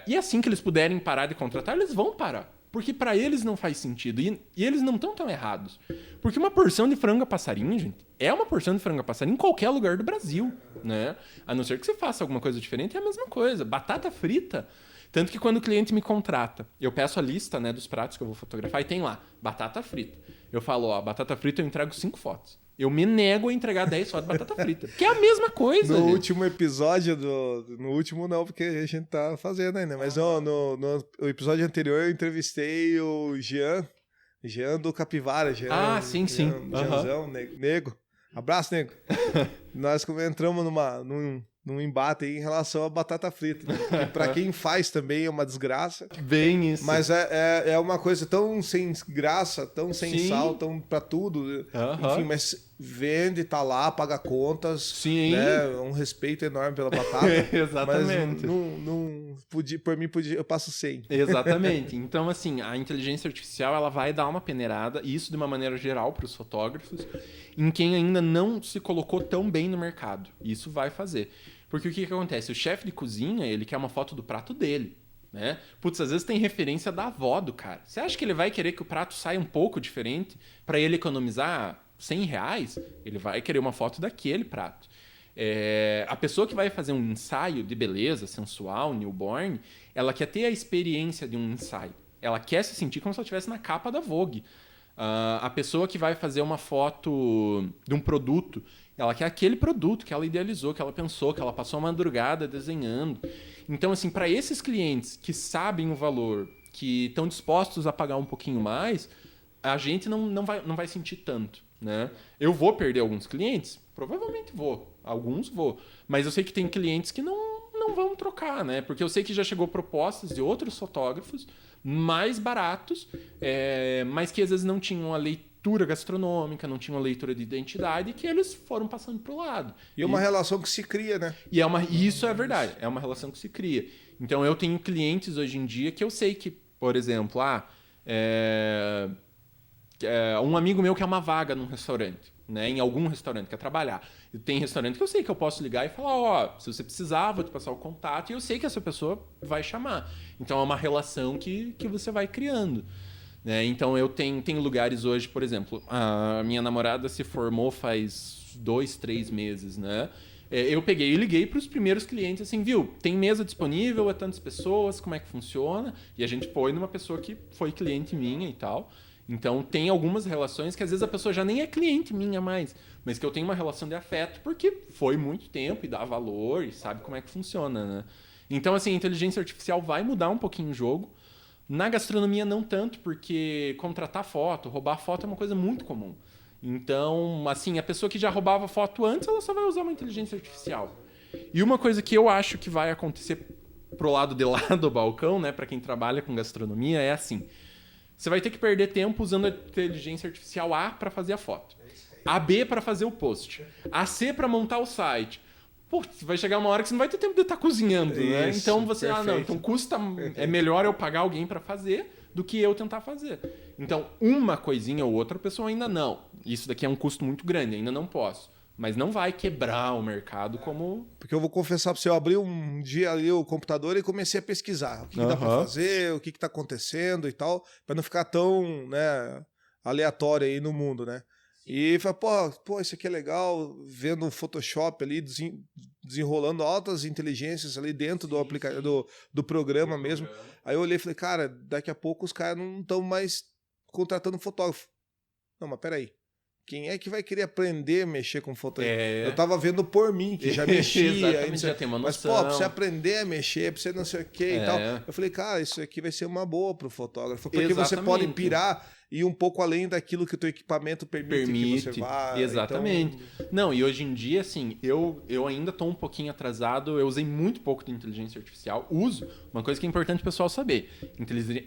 B: E assim que eles puderem parar de contratar, eles vão parar. Porque para eles não faz sentido. E eles não estão tão errados. Porque uma porção de frango a passarinho, gente, é uma porção de frango a passarinho em qualquer lugar do Brasil, né? A não ser que você faça alguma coisa diferente, é a mesma coisa. Batata frita. Tanto que quando o cliente me contrata, eu peço a lista, né, dos pratos que eu vou fotografar e tem lá, batata frita. Eu falo, batata frita eu entrego 5 fotos. Eu me nego a entregar 10 fotos de batata frita. Que é a mesma coisa.
A: No último episódio No último não, porque a gente tá fazendo ainda. Mas no episódio anterior eu entrevistei o Jean do Capivara.
B: Sim.
A: Jeanzão, Nego. Abraço, Nego. Nós entramos num embate aí em relação à batata frita. Né? Pra quem faz também é uma desgraça.
B: Bem isso.
A: Mas é uma coisa tão sem graça, tão sem sal, tão pra tudo. Enfim, mas vende, tá lá, paga contas.
B: Sim.
A: Né? Um respeito enorme pela batata.
B: Exatamente.
A: Mas por mim, eu passo 100.
B: Exatamente. Então, assim, a inteligência artificial ela vai dar uma peneirada, e isso de uma maneira geral para os fotógrafos, em quem ainda não se colocou tão bem no mercado. Isso vai fazer. Porque o que acontece? O chefe de cozinha, ele quer uma foto do prato dele. né? Putz, às vezes tem referência da avó do cara. Você acha que ele vai querer que o prato saia um pouco diferente para ele economizar R$ 100? Ele vai querer uma foto daquele prato. A pessoa que vai fazer um ensaio de beleza sensual, newborn, ela quer ter a experiência de um ensaio. Ela quer se sentir como se ela estivesse na capa da Vogue. A pessoa que vai fazer uma foto de um produto, ela quer aquele produto que ela idealizou, que ela pensou, que ela passou a madrugada desenhando. Então, assim, para esses clientes que sabem o valor, que estão dispostos a pagar um pouquinho mais, a gente não vai sentir tanto, né? Eu vou perder alguns clientes? Provavelmente vou. Alguns vou. Mas eu sei que tem clientes que não vão trocar, né? Porque eu sei que já chegou propostas de outros fotógrafos mais baratos, mas que às vezes não tinham a leitura gastronômica, não tinham a leitura de identidade, que eles foram passando pro lado.
A: E é uma relação que se cria, né?
B: Isso é verdade, é uma relação que se cria. Então eu tenho clientes hoje em dia que eu sei que, por exemplo, um amigo meu quer uma vaga num restaurante, né? Em algum restaurante, quer trabalhar. E tem restaurante que eu sei que eu posso ligar e falar, se você precisar, vou te passar o contato, e eu sei que essa pessoa vai chamar. Então é uma relação que você vai criando, né? Então eu tenho lugares hoje, por exemplo, a minha namorada se formou faz 2, 3 meses, né? Eu peguei e liguei para os primeiros clientes, assim, viu? Tem mesa disponível, tantas pessoas, como é que funciona? E a gente foi numa pessoa que foi cliente minha e tal. Então tem algumas relações que às vezes a pessoa já nem é cliente minha mais, mas que eu tenho uma relação de afeto porque foi muito tempo e dá valor e sabe como é que funciona, né? Então, assim, a inteligência artificial vai mudar um pouquinho o jogo. Na gastronomia não tanto, porque contratar foto, roubar foto é uma coisa muito comum. Então, assim, a pessoa que já roubava foto antes, ela só vai usar uma inteligência artificial. E uma coisa que eu acho que vai acontecer pro lado de lá do balcão, né, para quem trabalha com gastronomia, é assim: você vai ter que perder tempo usando a inteligência artificial A para fazer a foto, a B para fazer o post, a C para montar o site. Putz, vai chegar uma hora que você não vai ter tempo de estar cozinhando, né? Então você, então é melhor eu pagar alguém para fazer do que eu tentar fazer. Então, uma coisinha ou outra a pessoa ainda não. Isso daqui é um custo muito grande, ainda não posso. Mas não vai quebrar o mercado como...
A: Porque eu vou confessar para você, eu abri um dia ali o computador e comecei a pesquisar o que dá para fazer, o que tá acontecendo e tal, para não ficar tão, né, aleatório aí no mundo, né? E falei, pô, isso aqui é legal, vendo o Photoshop ali, desenrolando altas inteligências ali dentro do aplicativo, do programa mesmo. Aí eu olhei e falei, cara, daqui a pouco os caras não estão mais contratando fotógrafo. Não, mas peraí. Quem é que vai querer aprender a mexer com fotógrafo? Eu tava vendo por mim, que já mexia.
B: Exatamente, já tem uma noção.
A: Mas, pra você aprender a mexer, pra você não sei o que e tal. Eu falei, cara, isso aqui vai ser uma boa pro fotógrafo. Porque você pode pirar e ir um pouco além daquilo que o teu equipamento permite que você vá.
B: Exatamente. Então... Não, e hoje em dia, assim, eu ainda tô um pouquinho atrasado. Eu usei muito pouco de inteligência artificial. Uso. Uma coisa que é importante o pessoal saber.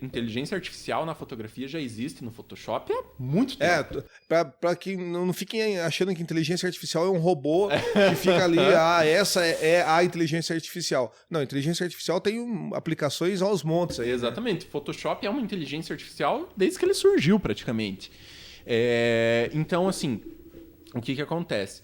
B: Inteligência artificial na fotografia já existe no Photoshop há muito tempo.
A: Pra que não fiquem achando que inteligência artificial é um robô que fica ali, essa é a inteligência artificial. Não, inteligência artificial tem aplicações aos montes aí.
B: Exatamente. Né? Photoshop é uma inteligência artificial desde que ele surgiu, praticamente. Então, assim, o que acontece?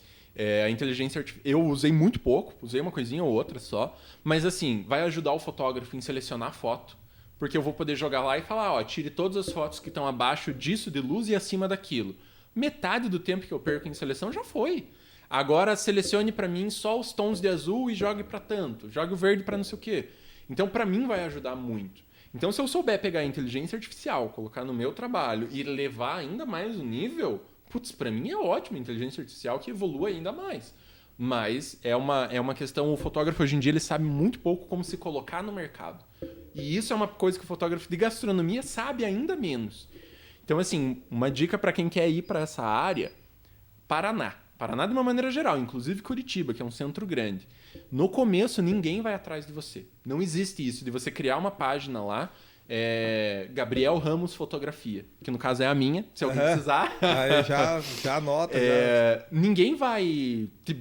B: A inteligência artificial... Eu usei muito pouco, usei uma coisinha ou outra só, mas, assim, vai ajudar o fotógrafo em selecionar a foto, porque eu vou poder jogar lá e falar, tire todas as fotos que estão abaixo disso de luz e acima daquilo. Metade do tempo que eu perco em seleção já foi. Agora selecione para mim só os tons de azul e jogue para tanto. Jogue o verde para não sei o quê. Então, para mim, vai ajudar muito. Então, se eu souber pegar a inteligência artificial, colocar no meu trabalho e levar ainda mais o nível, putz, para mim é ótimo a inteligência artificial que evolua ainda mais. Mas é uma questão... O fotógrafo, hoje em dia, ele sabe muito pouco como se colocar no mercado. E isso é uma coisa que o fotógrafo de gastronomia sabe ainda menos. Então, assim, uma dica para quem quer ir para essa área, Paraná. Paraná de uma maneira geral, inclusive Curitiba, que é um centro grande. No começo, ninguém vai atrás de você. Não existe isso, de você criar uma página lá, Gabriel Ramos Fotografia, que no caso é a minha, se alguém precisar.
A: Aí já anota.
B: Ninguém vai te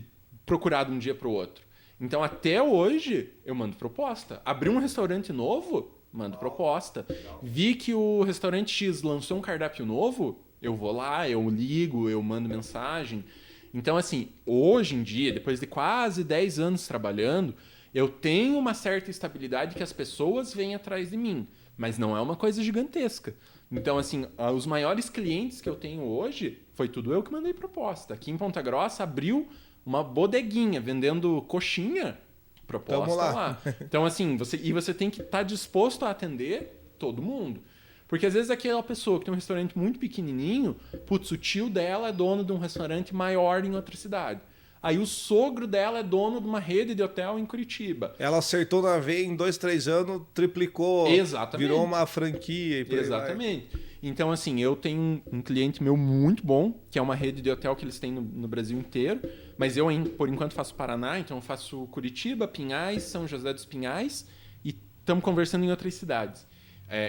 B: procurar de um dia para o outro. Então, até hoje, eu mando proposta. Abrir um restaurante novo... Mando proposta. Vi que o restaurante X lançou um cardápio novo, eu vou lá, eu ligo, eu mando mensagem. Então, assim, hoje em dia, depois de quase 10 anos trabalhando, Eu tenho uma certa estabilidade que as pessoas vêm atrás de mim, mas não é uma coisa gigantesca. Então, assim, os maiores clientes que eu tenho hoje, foi tudo eu que mandei proposta. Aqui em Ponta Grossa abriu uma bodeguinha vendendo coxinha, proposta lá. Então, assim, você tem que estar disposto a atender todo mundo. Porque às vezes aquela pessoa que tem um restaurante muito pequenininho, putz, o tio dela é dono de um restaurante maior em outra cidade. Aí o sogro dela é dono de uma rede de hotel em Curitiba.
A: Ela acertou na veia em 2, 3 anos, triplicou,
B: Exatamente.
A: Virou uma franquia. E por
B: Exatamente. Então, assim, eu tenho um cliente meu muito bom, que é uma rede de hotel que eles têm no Brasil inteiro, mas eu, por enquanto, faço Paraná, então eu faço Curitiba, Pinhais, São José dos Pinhais, e estamos conversando em outras cidades.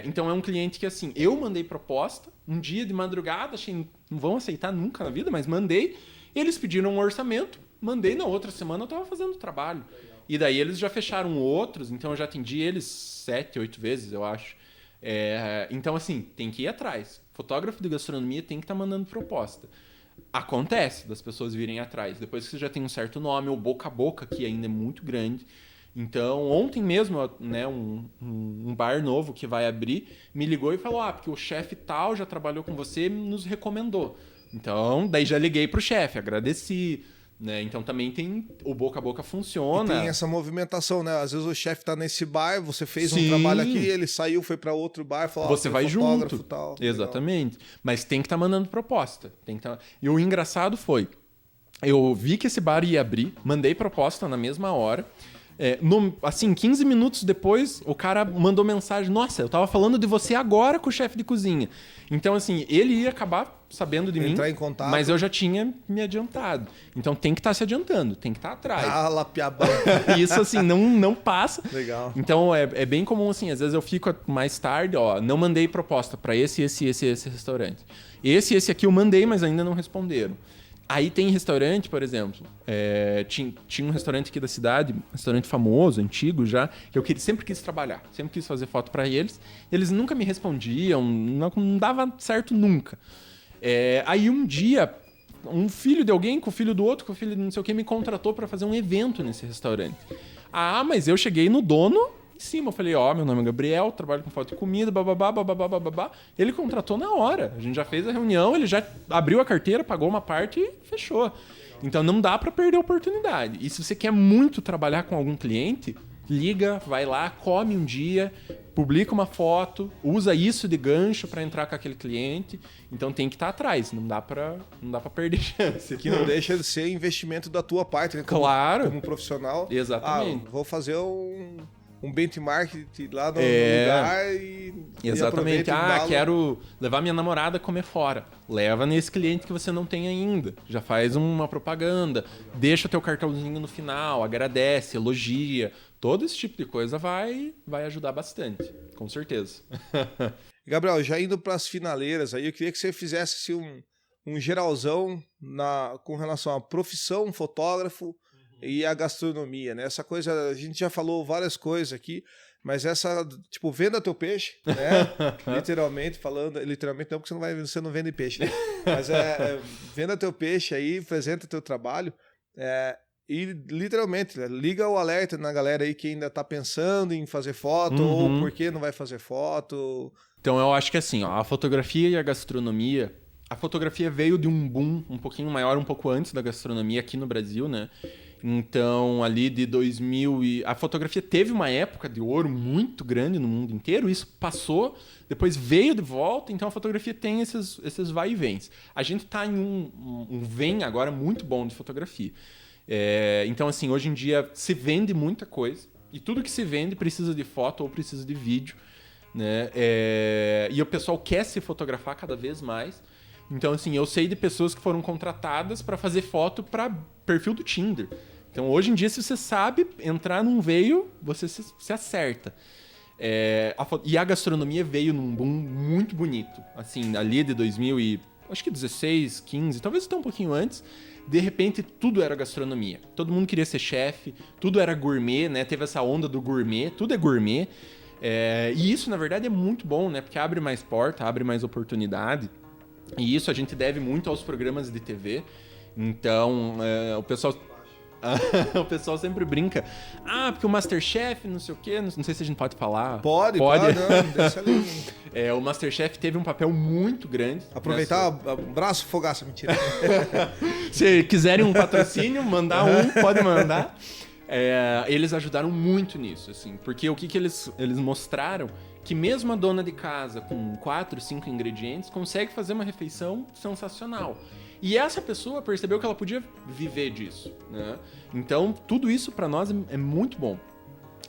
B: Então é um cliente que, assim, eu mandei proposta, um dia de madrugada, achei, não vão aceitar nunca na vida, mas mandei, eles pediram um orçamento, mandei, na outra semana eu estava fazendo o trabalho. E daí eles já fecharam outros, então eu já atendi eles 7, 8 vezes, eu acho. Então, assim, tem que ir atrás. Fotógrafo de gastronomia tem que estar mandando proposta. Acontece das pessoas virem atrás. Depois que você já tem um certo nome, o boca a boca, que ainda é muito grande. Então, ontem mesmo, né, um bar novo que vai abrir, me ligou e falou, porque o chefe tal já trabalhou com você e nos recomendou. Então, daí já liguei pro chefe, agradeci. Né? Então também tem o boca a boca funciona.
A: E tem essa movimentação, né? Às vezes o chefe tá nesse bar, você fez um trabalho aqui, ele saiu, foi para outro bar, falou,
B: você vai junto.
A: Tal,
B: exatamente. Legal. Mas tem que estar mandando proposta. E o engraçado foi, eu vi que esse bar ia abrir, mandei proposta na mesma hora. Assim, 15 minutos depois, o cara mandou mensagem, nossa, eu tava falando de você agora com o chefe de cozinha. Então, assim, ele ia acabar sabendo de mim,
A: em contato.
B: Mas eu já tinha me adiantado. Então tem que estar se adiantando, tem que estar atrás.
A: Lapiabão.
B: Isso, assim, não passa.
A: Legal.
B: Então é bem comum, assim, às vezes eu fico mais tarde, não mandei proposta para esse restaurante. Esse aqui eu mandei, mas ainda não responderam. Aí tem restaurante, por exemplo, tinha um restaurante aqui da cidade, um restaurante famoso, antigo já, que eu sempre quis trabalhar, sempre quis fazer foto para eles. Eles nunca me respondiam, não dava certo nunca. Aí um dia, um filho de alguém com o filho do outro, com o filho de não sei o que, me contratou para fazer um evento nesse restaurante. Mas eu cheguei no dono em cima, eu falei, meu nome é Gabriel, trabalho com foto e comida, bababá, bababá, bababá. Ele contratou na hora, a gente já fez a reunião, ele já abriu a carteira, pagou uma parte e fechou. Então não dá para perder a oportunidade. E se você quer muito trabalhar com algum cliente, liga, vai lá, come um dia, publica uma foto, usa isso de gancho para entrar com aquele cliente. Então tem que estar atrás, não dá para perder chance.
A: Que não deixa de ser investimento da tua parte, né?
B: Claro.
A: Como profissional.
B: Exatamente.
A: Vou fazer um benchmark lá no lugar e
B: exatamente. Quero levar minha namorada a comer fora. Leva nesse cliente que você não tem ainda. Já faz uma propaganda, deixa o teu cartãozinho no final, agradece, elogia. Todo esse tipo de coisa vai ajudar bastante, com certeza.
A: Gabriel, já indo para as finaleiras, aí eu queria que você fizesse um geralzão com relação à profissão fotógrafo e a gastronomia, né? Essa coisa, a gente já falou várias coisas aqui, mas essa, tipo, venda teu peixe, né? Literalmente falando, literalmente não, porque você não vende peixe, né? Mas venda teu peixe aí, apresenta teu trabalho, e literalmente, liga o alerta na galera aí que ainda tá pensando em fazer foto, ou por que não vai fazer foto.
B: Então eu acho que assim, a fotografia e a gastronomia, a fotografia veio de um boom um pouquinho maior, um pouco antes da gastronomia aqui no Brasil, né? Então, ali de 2000 a fotografia teve uma época de ouro muito grande no mundo inteiro, isso passou, depois veio de volta, então a fotografia tem esses vai e vens. A gente está em um vem agora muito bom de fotografia. Então, assim, hoje em dia se vende muita coisa, e tudo que se vende precisa de foto ou precisa de vídeo, né? E o pessoal quer se fotografar cada vez mais. Então, assim, eu sei de pessoas que foram contratadas para fazer foto para perfil do Tinder. Então, hoje em dia, se você sabe entrar num veio, você se acerta. E a gastronomia veio num boom muito bonito. Assim, ali de 2016, 15, talvez até um pouquinho antes, de repente tudo era gastronomia. Todo mundo queria ser chefe, tudo era gourmet, né? Teve essa onda do gourmet, tudo é gourmet. E isso, na verdade, é muito bom, né? Porque abre mais porta, abre mais oportunidade. E isso a gente deve muito aos programas de TV. Então, o pessoal... O pessoal sempre brinca. Ah, porque o Masterchef, não sei o quê, não sei se a gente pode falar.
A: Pode, não, deixa ali.
B: O Masterchef teve um papel muito grande.
A: Aproveitar o braço fogaça, mentira.
B: Se quiserem um patrocínio, mandar pode mandar. Eles ajudaram muito nisso, assim, porque o que eles mostraram? Que mesmo a dona de casa com 4, 5 ingredientes consegue fazer uma refeição sensacional. E essa pessoa percebeu que ela podia viver disso, né? Então, tudo isso para nós é muito bom.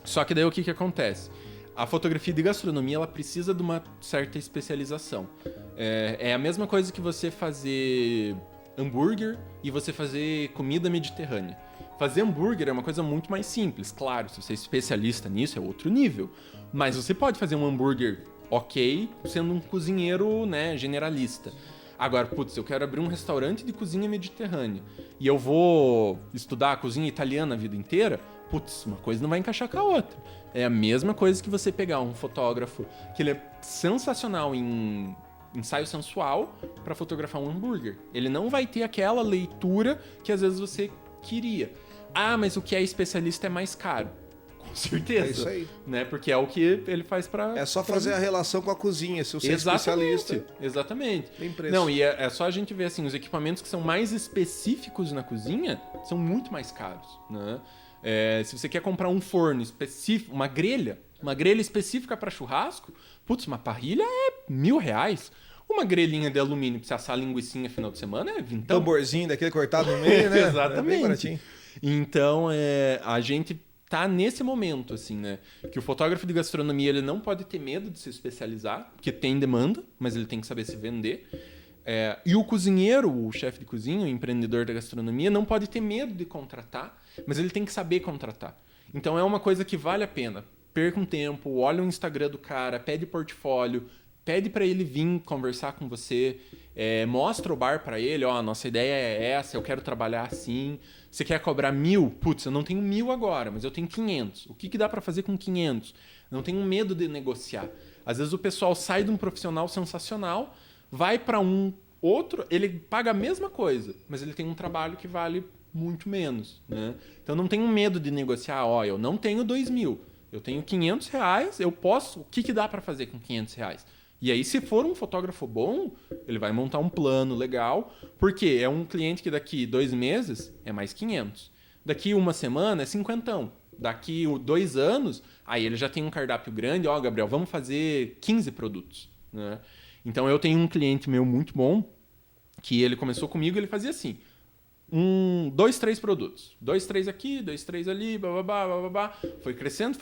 B: Só que daí o que acontece? A fotografia de gastronomia, ela precisa de uma certa especialização. É a mesma coisa que você fazer hambúrguer e você fazer comida mediterrânea. Fazer hambúrguer é uma coisa muito mais simples. Claro, se você é especialista nisso, é outro nível. Mas você pode fazer um hambúrguer ok, sendo um cozinheiro, né, generalista. Agora, putz, eu quero abrir um restaurante de cozinha mediterrânea e eu vou estudar a cozinha italiana a vida inteira, putz, uma coisa não vai encaixar com a outra. É a mesma coisa que você pegar um fotógrafo que ele é sensacional em ensaio sensual para fotografar um hambúrguer. Ele não vai ter aquela leitura que às vezes você queria. Ah, mas o que é especialista é mais caro. Com certeza.
A: É isso aí.
B: Né? Porque é o que ele faz para...
A: É só fazer a relação com a cozinha, se você é especialista.
B: Exatamente.
A: Tem preço.
B: Não, e é só a gente ver assim, os equipamentos que são mais específicos na cozinha são muito mais caros, né? Se você quer comprar um forno específico, uma grelha específica para churrasco, putz, uma parrilha é R$1.000. Uma grelhinha de alumínio pra você assar linguicinha final de semana é vintão.
A: Tamborzinho daquele cortado no meio, né?
B: Exatamente.
A: É bem baratinho.
B: Então, a gente tá nesse momento, assim, né? Que o fotógrafo de gastronomia, ele não pode ter medo de se especializar, porque tem demanda, mas ele tem que saber se vender. E o cozinheiro, o chefe de cozinha, o empreendedor da gastronomia, não pode ter medo de contratar, mas ele tem que saber contratar. Então, é uma coisa que vale a pena. Perca um tempo, olha o Instagram do cara, pede portfólio, pede para ele vir conversar com você, mostra o bar para ele, ó, nossa ideia é essa, eu quero trabalhar assim. Você quer cobrar 1.000? Putz, eu não tenho 1.000 agora, mas eu tenho 500. O que dá para fazer com 500? Não tenho medo de negociar. Às vezes o pessoal sai de um profissional sensacional, vai para um outro, ele paga a mesma coisa, mas ele tem um trabalho que vale muito menos, né? Então não tenho medo de negociar, ó, eu não tenho 2.000, eu tenho R$500, eu posso, o que dá para fazer com R$500? E aí, se for um fotógrafo bom, ele vai montar um plano legal, porque é um cliente que daqui 2 meses é mais 500. Daqui 1 semana é 50. Daqui 2 anos, aí ele já tem um cardápio grande. Ó, Gabriel, vamos fazer 15 produtos, né? Então, eu tenho um cliente meu muito bom, que ele começou comigo, ele fazia assim, 2, 3 produtos. 2, 3 aqui, 2, 3 ali, bababá, bababá. Foi crescendo.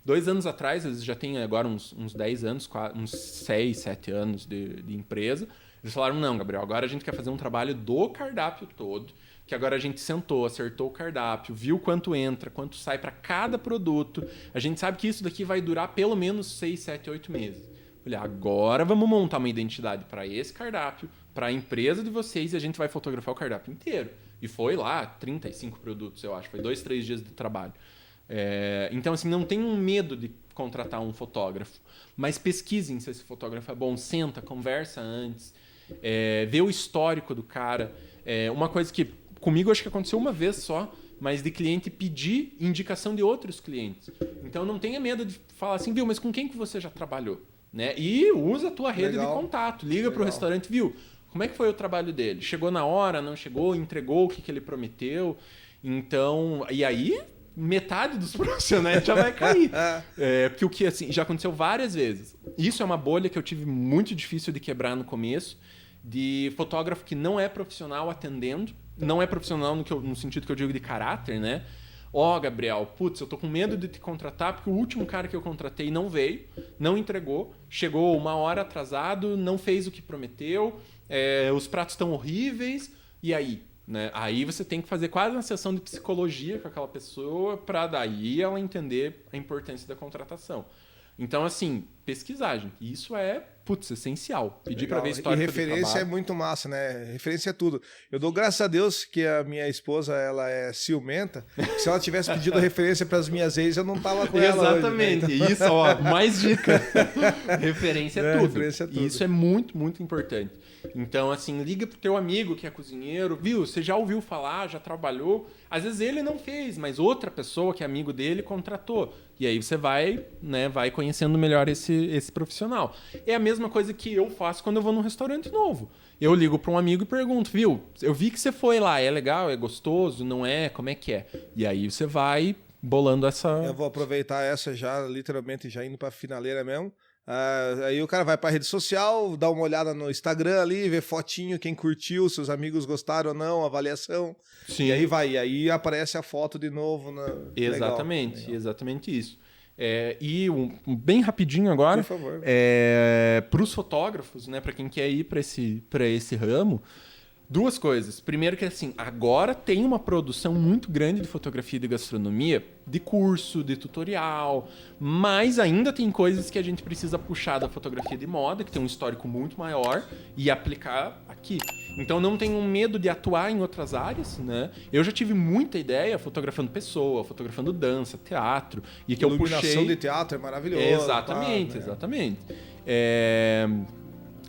B: 2 anos atrás, eles já têm agora uns 10 anos, uns 6, 7 anos de empresa. Eles falaram, não, Gabriel, agora a gente quer fazer um trabalho do cardápio todo, que agora a gente sentou, acertou o cardápio, viu quanto entra, quanto sai para cada produto. A gente sabe que isso daqui vai durar pelo menos 6, 7, 8 meses. Olha, agora vamos montar uma identidade para esse cardápio, para a empresa de vocês, e a gente vai fotografar o cardápio inteiro. E foi lá 35 produtos, eu acho. Foi 2, 3 dias de trabalho. Então, assim, não tenham medo de contratar um fotógrafo, mas pesquisem se esse fotógrafo é bom, senta, conversa antes, vê o histórico do cara. Uma coisa que comigo acho que aconteceu uma vez só, mas de cliente pedir indicação de outros clientes. Então não tenha medo de falar assim, viu, mas com quem que você já trabalhou? Né? E usa a tua rede de contato, liga para o restaurante, viu? Como é que foi o trabalho dele? Chegou na hora, não chegou, entregou o que ele prometeu? Então, e aí metade dos profissionais já vai cair. Porque o que assim, já aconteceu várias vezes. Isso é uma bolha que eu tive muito difícil de quebrar no começo, de fotógrafo que não é profissional atendendo, não é profissional no sentido que eu digo de caráter, né? Ó, Gabriel, putz, eu tô com medo de te contratar porque o último cara que eu contratei não veio, não entregou, chegou 1 hora atrasado, não fez o que prometeu, os pratos estão horríveis, e aí? Né? Aí você tem que fazer quase uma sessão de psicologia com aquela pessoa para daí ela entender a importância da contratação. Então, assim, pesquisagem. Isso é putz, essencial. Pedir pra
A: Legal.
B: ver história
A: E
B: de
A: referência é
B: trabalho.
A: muito massa, né? Referência é tudo. Eu dou graças a Deus que a minha esposa, ela é ciumenta. Se ela tivesse pedido referência pras minhas ex, eu não tava com ela hoje, né?
B: Exatamente. Isso, ó, mais dica. Referência é tudo.
A: Referência é tudo.
B: E isso é muito, muito importante. Então, assim, liga pro teu amigo que é cozinheiro, viu? Você já ouviu falar, já trabalhou. Às vezes ele não fez, mas outra pessoa que é amigo dele contratou. E aí você vai, né, vai conhecendo melhor esse profissional. É a mesma coisa que eu faço quando eu vou num restaurante novo. Eu ligo para um amigo e pergunto, viu? Eu vi que você foi lá, é legal, é gostoso, não é? Como é que é? E aí você vai bolando essa...
A: Eu vou aproveitar essa já, literalmente, já indo pra finaleira mesmo. Aí o cara vai pra rede social, dá uma olhada no Instagram ali, vê fotinho, quem curtiu, se os amigos gostaram ou não, avaliação.
B: Sim.
A: E aí vai, e aí aparece a foto de novo.
B: Exatamente,
A: Legal.
B: exatamente isso. Bem rapidinho agora,
A: Por favor.
B: para os fotógrafos, né, para quem quer ir para esse ramo, duas coisas. Primeiro que assim, agora tem uma produção muito grande de fotografia de gastronomia, de curso, de tutorial, mas ainda tem coisas que a gente precisa puxar da fotografia de moda, que tem um histórico muito maior, e aplicar aqui. Então não tenham medo de atuar em outras áreas, né? Eu já tive muita ideia fotografando pessoa, fotografando dança, teatro, e que eu puxei...
A: Iluminação de teatro é maravilhoso.
B: Exatamente,
A: né?
B: exatamente.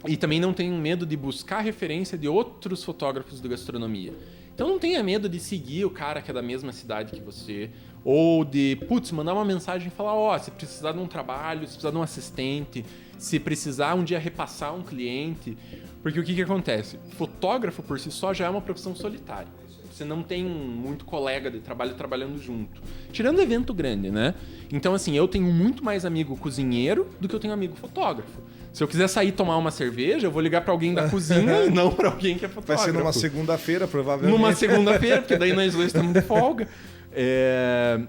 B: E também não tenham medo de buscar referência de outros fotógrafos de gastronomia. Então não tenha medo de seguir o cara que é da mesma cidade que você, ou de, mandar uma mensagem e falar, se precisar de um trabalho, se precisar de um assistente, se precisar um dia repassar um cliente. Porque o que acontece? Fotógrafo por si só já é uma profissão solitária. Você não tem muito colega de trabalho trabalhando junto. Tirando evento grande, né? Então, assim, eu tenho muito mais amigo cozinheiro do que eu tenho amigo fotógrafo. Se eu quiser sair tomar uma cerveja, eu vou ligar pra alguém da cozinha e não pra alguém que é fotógrafo.
A: Vai ser numa segunda-feira, provavelmente.
B: Numa segunda-feira, porque daí nós dois estamos de folga.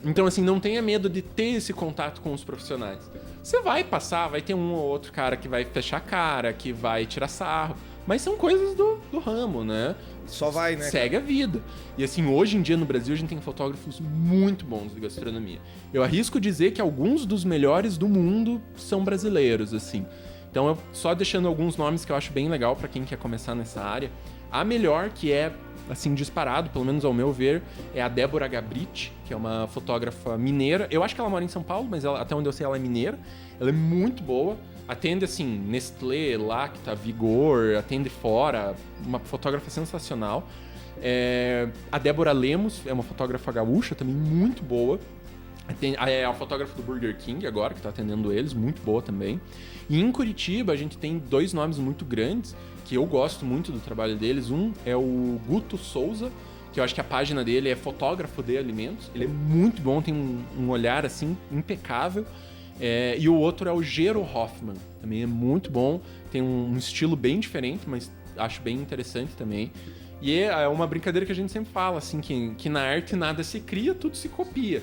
B: Então, assim, não tenha medo de ter esse contato com os profissionais. Você vai passar, vai ter um ou outro cara que vai fechar a cara, que vai tirar sarro. Mas são coisas do ramo, né?
A: Só vai, né?
B: Segue a vida. E assim, hoje em dia no Brasil a gente tem fotógrafos muito bons de gastronomia. Eu arrisco dizer que alguns dos melhores do mundo são brasileiros, assim. Então, eu só deixando alguns nomes que eu acho bem legal para quem quer começar nessa área. A melhor, que é, assim, disparado, pelo menos ao meu ver, é a Débora Gabriti, que é uma fotógrafa mineira. Eu acho que ela mora em São Paulo, mas até onde eu sei ela é mineira. Ela é muito boa. Atende, assim, Nestlé, Lacta, Vigor, atende fora. Uma fotógrafa sensacional. A Débora Lemos é uma fotógrafa gaúcha, também muito boa. É a fotógrafa do Burger King agora, que está atendendo eles, muito boa também. E em Curitiba a gente tem dois nomes muito grandes, que eu gosto muito do trabalho deles. Um é o Guto Souza, que eu acho que a página dele é fotógrafo de alimentos. Ele é muito bom, tem um olhar assim impecável. E o outro é o Gero Hoffman, também é muito bom, tem um estilo bem diferente, mas acho bem interessante também. E é uma brincadeira que a gente sempre fala, assim, que na arte nada se cria, tudo se copia.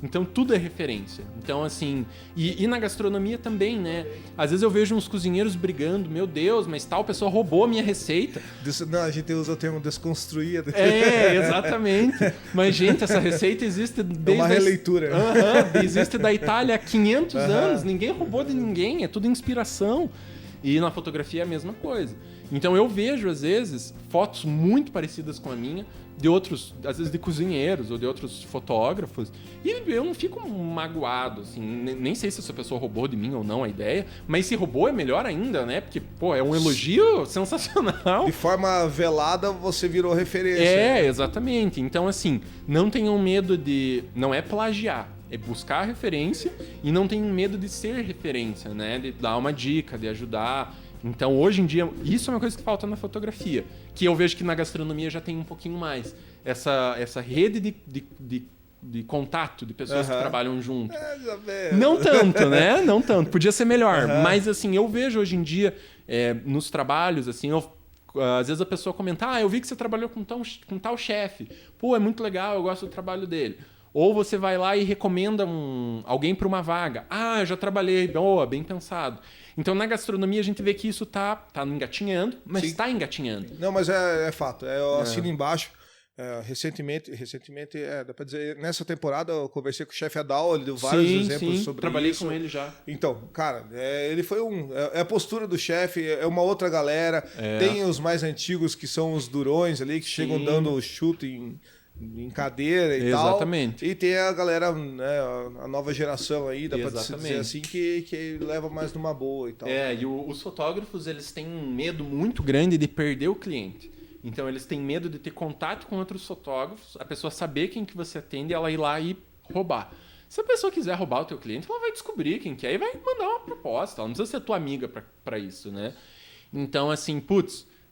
B: Então tudo é referência. Então, assim, e na gastronomia também, né? Às vezes eu vejo uns cozinheiros brigando, meu Deus, mas tal pessoa roubou a minha receita.
A: Não, a gente usa o termo desconstruir.
B: Exatamente. Mas, gente, essa receita existe desde...
A: É uma releitura.
B: Existe da Itália há 500 anos. Ninguém roubou de ninguém, é tudo inspiração. E na fotografia é a mesma coisa. Então eu vejo, às vezes, fotos muito parecidas com a minha, de outros, às vezes de cozinheiros ou de outros fotógrafos, e eu não fico magoado, assim, nem sei se essa pessoa roubou de mim ou não a ideia, mas se roubou é melhor ainda, né? Porque, é um elogio sensacional.
A: De forma velada você virou referência.
B: Exatamente. Então, assim, não tenham medo de... Não é plagiar, é buscar referência, e não tenham medo de ser referência, né? De dar uma dica, de ajudar. Então, hoje em dia, isso é uma coisa que falta na fotografia, que eu vejo que na gastronomia já tem um pouquinho mais. Essa rede de contato de pessoas que trabalham junto. Não tanto, né? Não tanto. Podia ser melhor. Mas, assim, eu vejo hoje em dia, nos trabalhos, assim, às vezes a pessoa comenta, eu vi que você trabalhou com tal chefe. É muito legal, eu gosto do trabalho dele. Ou você vai lá e recomenda alguém para uma vaga. Eu já trabalhei. Boa, bem pensado. Então, na gastronomia, a gente vê que isso tá engatinhando, mas está engatinhando.
A: Não, mas é fato. Eu assino embaixo. Recentemente, dá pra dizer, nessa temporada eu conversei com o chefe Adal, ele deu vários exemplos sobre
B: trabalhei
A: isso.
B: Com ele já.
A: Então, cara, ele foi é a postura do chefe, é uma outra galera, tem os mais antigos que são os durões ali, que chegam dando chute em cadeira e tal.
B: Exatamente.
A: E tem a galera, né, a nova geração aí, dá pra dizer assim, que leva mais numa boa e tal.
B: E os fotógrafos, eles têm um medo muito grande de perder o cliente. Então, eles têm medo de ter contato com outros fotógrafos, a pessoa saber quem que você atende e ela ir lá e roubar. Se a pessoa quiser roubar o teu cliente, ela vai descobrir quem que é e vai mandar uma proposta. Ela não precisa ser tua amiga pra isso, né? Então, assim,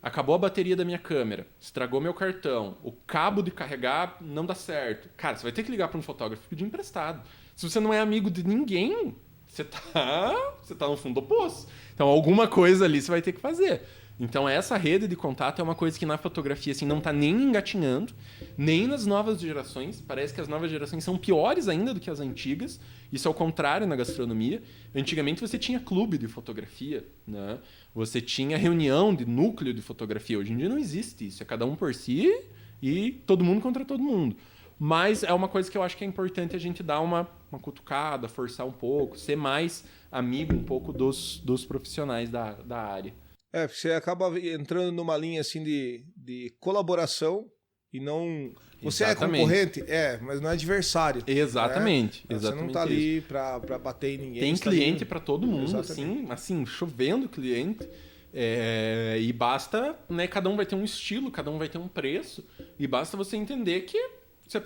B: acabou a bateria da minha câmera, estragou meu cartão, o cabo de carregar não dá certo. Cara, você vai ter que ligar para um fotógrafo e pedir emprestado. Se você não é amigo de ninguém, você tá no fundo do poço. Então, alguma coisa ali você vai ter que fazer. Então, essa rede de contato é uma coisa que na fotografia assim, não está nem engatinhando, nem nas novas gerações. Parece que as novas gerações são piores ainda do que as antigas. Isso é o contrário na gastronomia. Antigamente você tinha clube de fotografia, né? Você tinha reunião de núcleo de fotografia. Hoje em dia não existe isso. É cada um por si e todo mundo contra todo mundo. Mas é uma coisa que eu acho que é importante a gente dar uma cutucada, forçar um pouco, ser mais amigo um pouco dos profissionais da área.
A: Você acaba entrando numa linha assim de colaboração e não... Você
B: Exatamente.
A: É concorrente? mas não é adversário.
B: Exatamente.
A: Né? Você não tá ali pra bater em ninguém.
B: Tem cliente
A: ali...
B: para todo mundo, assim, chovendo cliente. E basta, né, cada um vai ter um estilo, cada um vai ter um preço. E basta você entender que se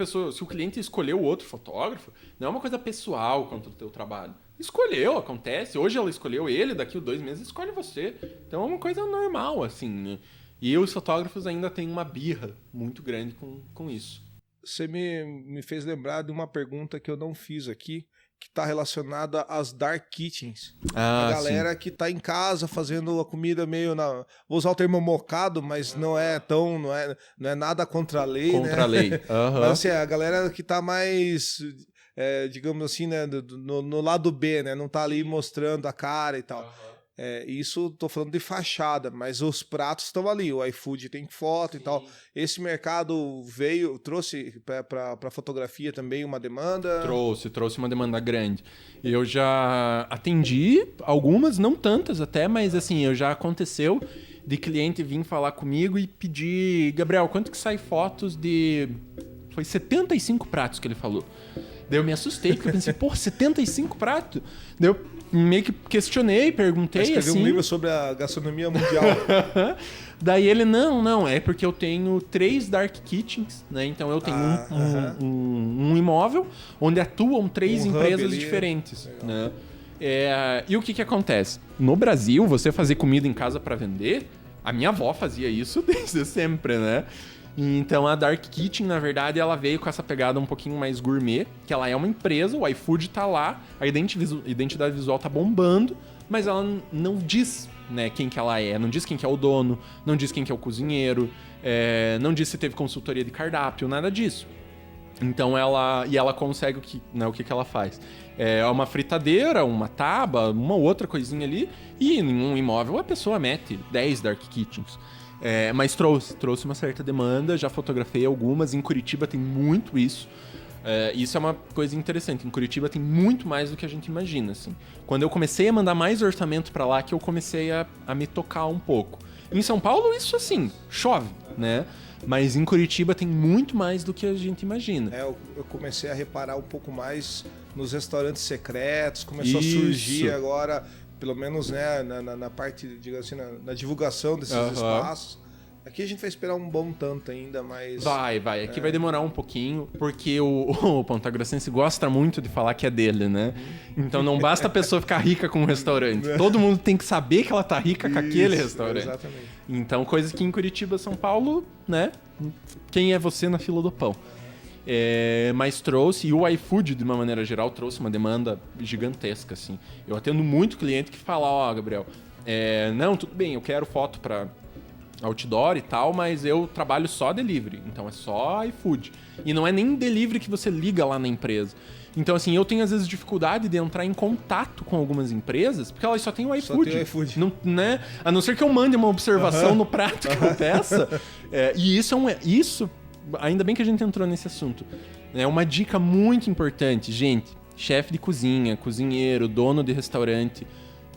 B: o cliente escolheu outro fotógrafo, não é uma coisa pessoal contra o teu trabalho. Escolheu, acontece. Hoje ela escolheu ele, daqui a 2 meses escolhe você. Então é uma coisa normal, assim, né? E os fotógrafos ainda têm uma birra muito grande com isso.
A: Você me fez lembrar de uma pergunta que eu não fiz aqui, que está relacionada às dark kitchens. A galera que está em casa fazendo a comida meio vou usar o termo mocado, mas não é nada contra a lei,
B: Contra a lei.
A: Mas assim, a galera que está mais... digamos assim, né, no lado B, né, não tá ali mostrando a cara e tal. Isso tô falando de fachada, mas os pratos estão ali, o iFood tem foto e tal. Esse mercado trouxe para fotografia também uma demanda?
B: Trouxe uma demanda grande. Eu já atendi algumas, não tantas até, mas assim, já aconteceu de cliente vir falar comigo e pedir, Gabriel, quanto que sai fotos de... Foi 75 pratos que ele falou. Daí eu me assustei, porque eu pensei, 75 pratos? Daí eu meio que questionei, perguntei assim...
A: Escreveu um livro sobre a gastronomia mundial.
B: Daí ele, não, é porque eu tenho 3 dark kitchens, né? Então eu tenho um imóvel onde atuam 3 empresas diferentes, né? E o que acontece? No Brasil, você fazer comida em casa para vender, a minha avó fazia isso desde sempre, né? Então a Dark Kitchen, na verdade, ela veio com essa pegada um pouquinho mais gourmet, que ela é uma empresa, o iFood tá lá, a identidade visual tá bombando, mas ela não diz, né, quem que ela é, não diz quem que é o dono, não diz quem que é o cozinheiro, não diz se teve consultoria de cardápio, nada disso. Então ela consegue o que ela faz. É uma fritadeira, uma tábua, uma outra coisinha ali, e em um imóvel a pessoa mete 10 Dark Kitchens. Mas trouxe uma certa demanda, já fotografei algumas, em Curitiba tem muito isso. Isso é uma coisa interessante, em Curitiba tem muito mais do que a gente imagina, assim. Quando eu comecei a mandar mais orçamento pra lá, que eu comecei a me tocar um pouco. Em São Paulo, isso assim, chove, né? Mas em Curitiba tem muito mais do que a gente imagina.
A: Eu comecei a reparar um pouco mais nos restaurantes secretos, começou a surgir agora... Pelo menos, né, na parte, digamos assim, na divulgação desses espaços. Aqui a gente vai esperar um bom tanto ainda, mas...
B: Vai. Aqui vai demorar um pouquinho, porque o Ponta Grossense gosta muito de falar que é dele, né? Então não basta a pessoa ficar rica com um restaurante. Todo mundo tem que saber que ela tá rica com aquele restaurante.
A: Exatamente.
B: Então, coisas que em Curitiba, São Paulo, né? Quem é você na fila do pão? Mas trouxe, e o iFood, de uma maneira geral, trouxe uma demanda gigantesca, assim. Eu atendo muito cliente que fala, Gabriel, não, tudo bem, eu quero foto para outdoor e tal, mas eu trabalho só delivery, então é só iFood. E não é nem delivery que você liga lá na empresa. Então, assim, eu tenho às vezes dificuldade de entrar em contato com algumas empresas, porque elas só têm o iFood.
A: Só tem o iFood.
B: Não, né? A não ser que eu mande uma observação no prato que eu peça. E isso ainda bem que a gente entrou nesse assunto. É uma dica muito importante, gente. Chefe de cozinha, cozinheiro, dono de restaurante,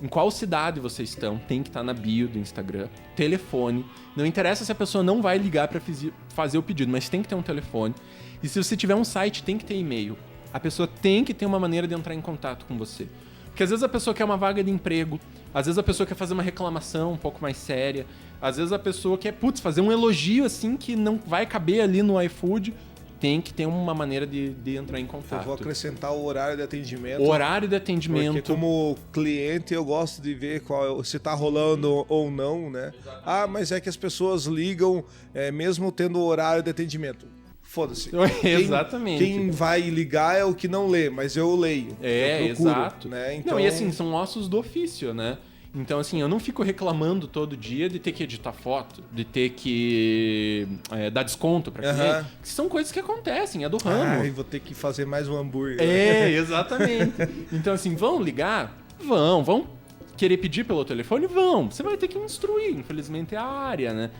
B: em qual cidade vocês estão, tem que estar na bio do Instagram. Telefone. Não interessa se a pessoa não vai ligar para fazer o pedido, mas tem que ter um telefone. E se você tiver um site, tem que ter e-mail. A pessoa tem que ter uma maneira de entrar em contato com você. Porque às vezes a pessoa quer uma vaga de emprego, às vezes a pessoa quer fazer uma reclamação um pouco mais séria, às vezes a pessoa quer, fazer um elogio assim que não vai caber ali no iFood. Tem que ter uma maneira de entrar em contato.
A: Eu vou acrescentar o horário de atendimento.
B: O horário de atendimento.
A: Porque como cliente eu gosto de ver se tá rolando ou não, né? Exatamente. Ah, mas é que as pessoas ligam mesmo tendo o horário de atendimento. Foda-se.
B: Exatamente.
A: Quem vai ligar é o que não lê, mas eu leio. Eu procuro,
B: exato.
A: Né? Então...
B: Não, e assim, são ossos do ofício, né? Então, assim, eu não fico reclamando todo dia de ter que editar foto, de ter que dar desconto pra cliente. Que são coisas que acontecem, é do ramo.
A: Ai, vou ter que fazer mais um hambúrguer.
B: Exatamente. Então, assim, vão ligar? Vão querer pedir pelo telefone? Vão. Você vai ter que instruir, infelizmente é a área, né?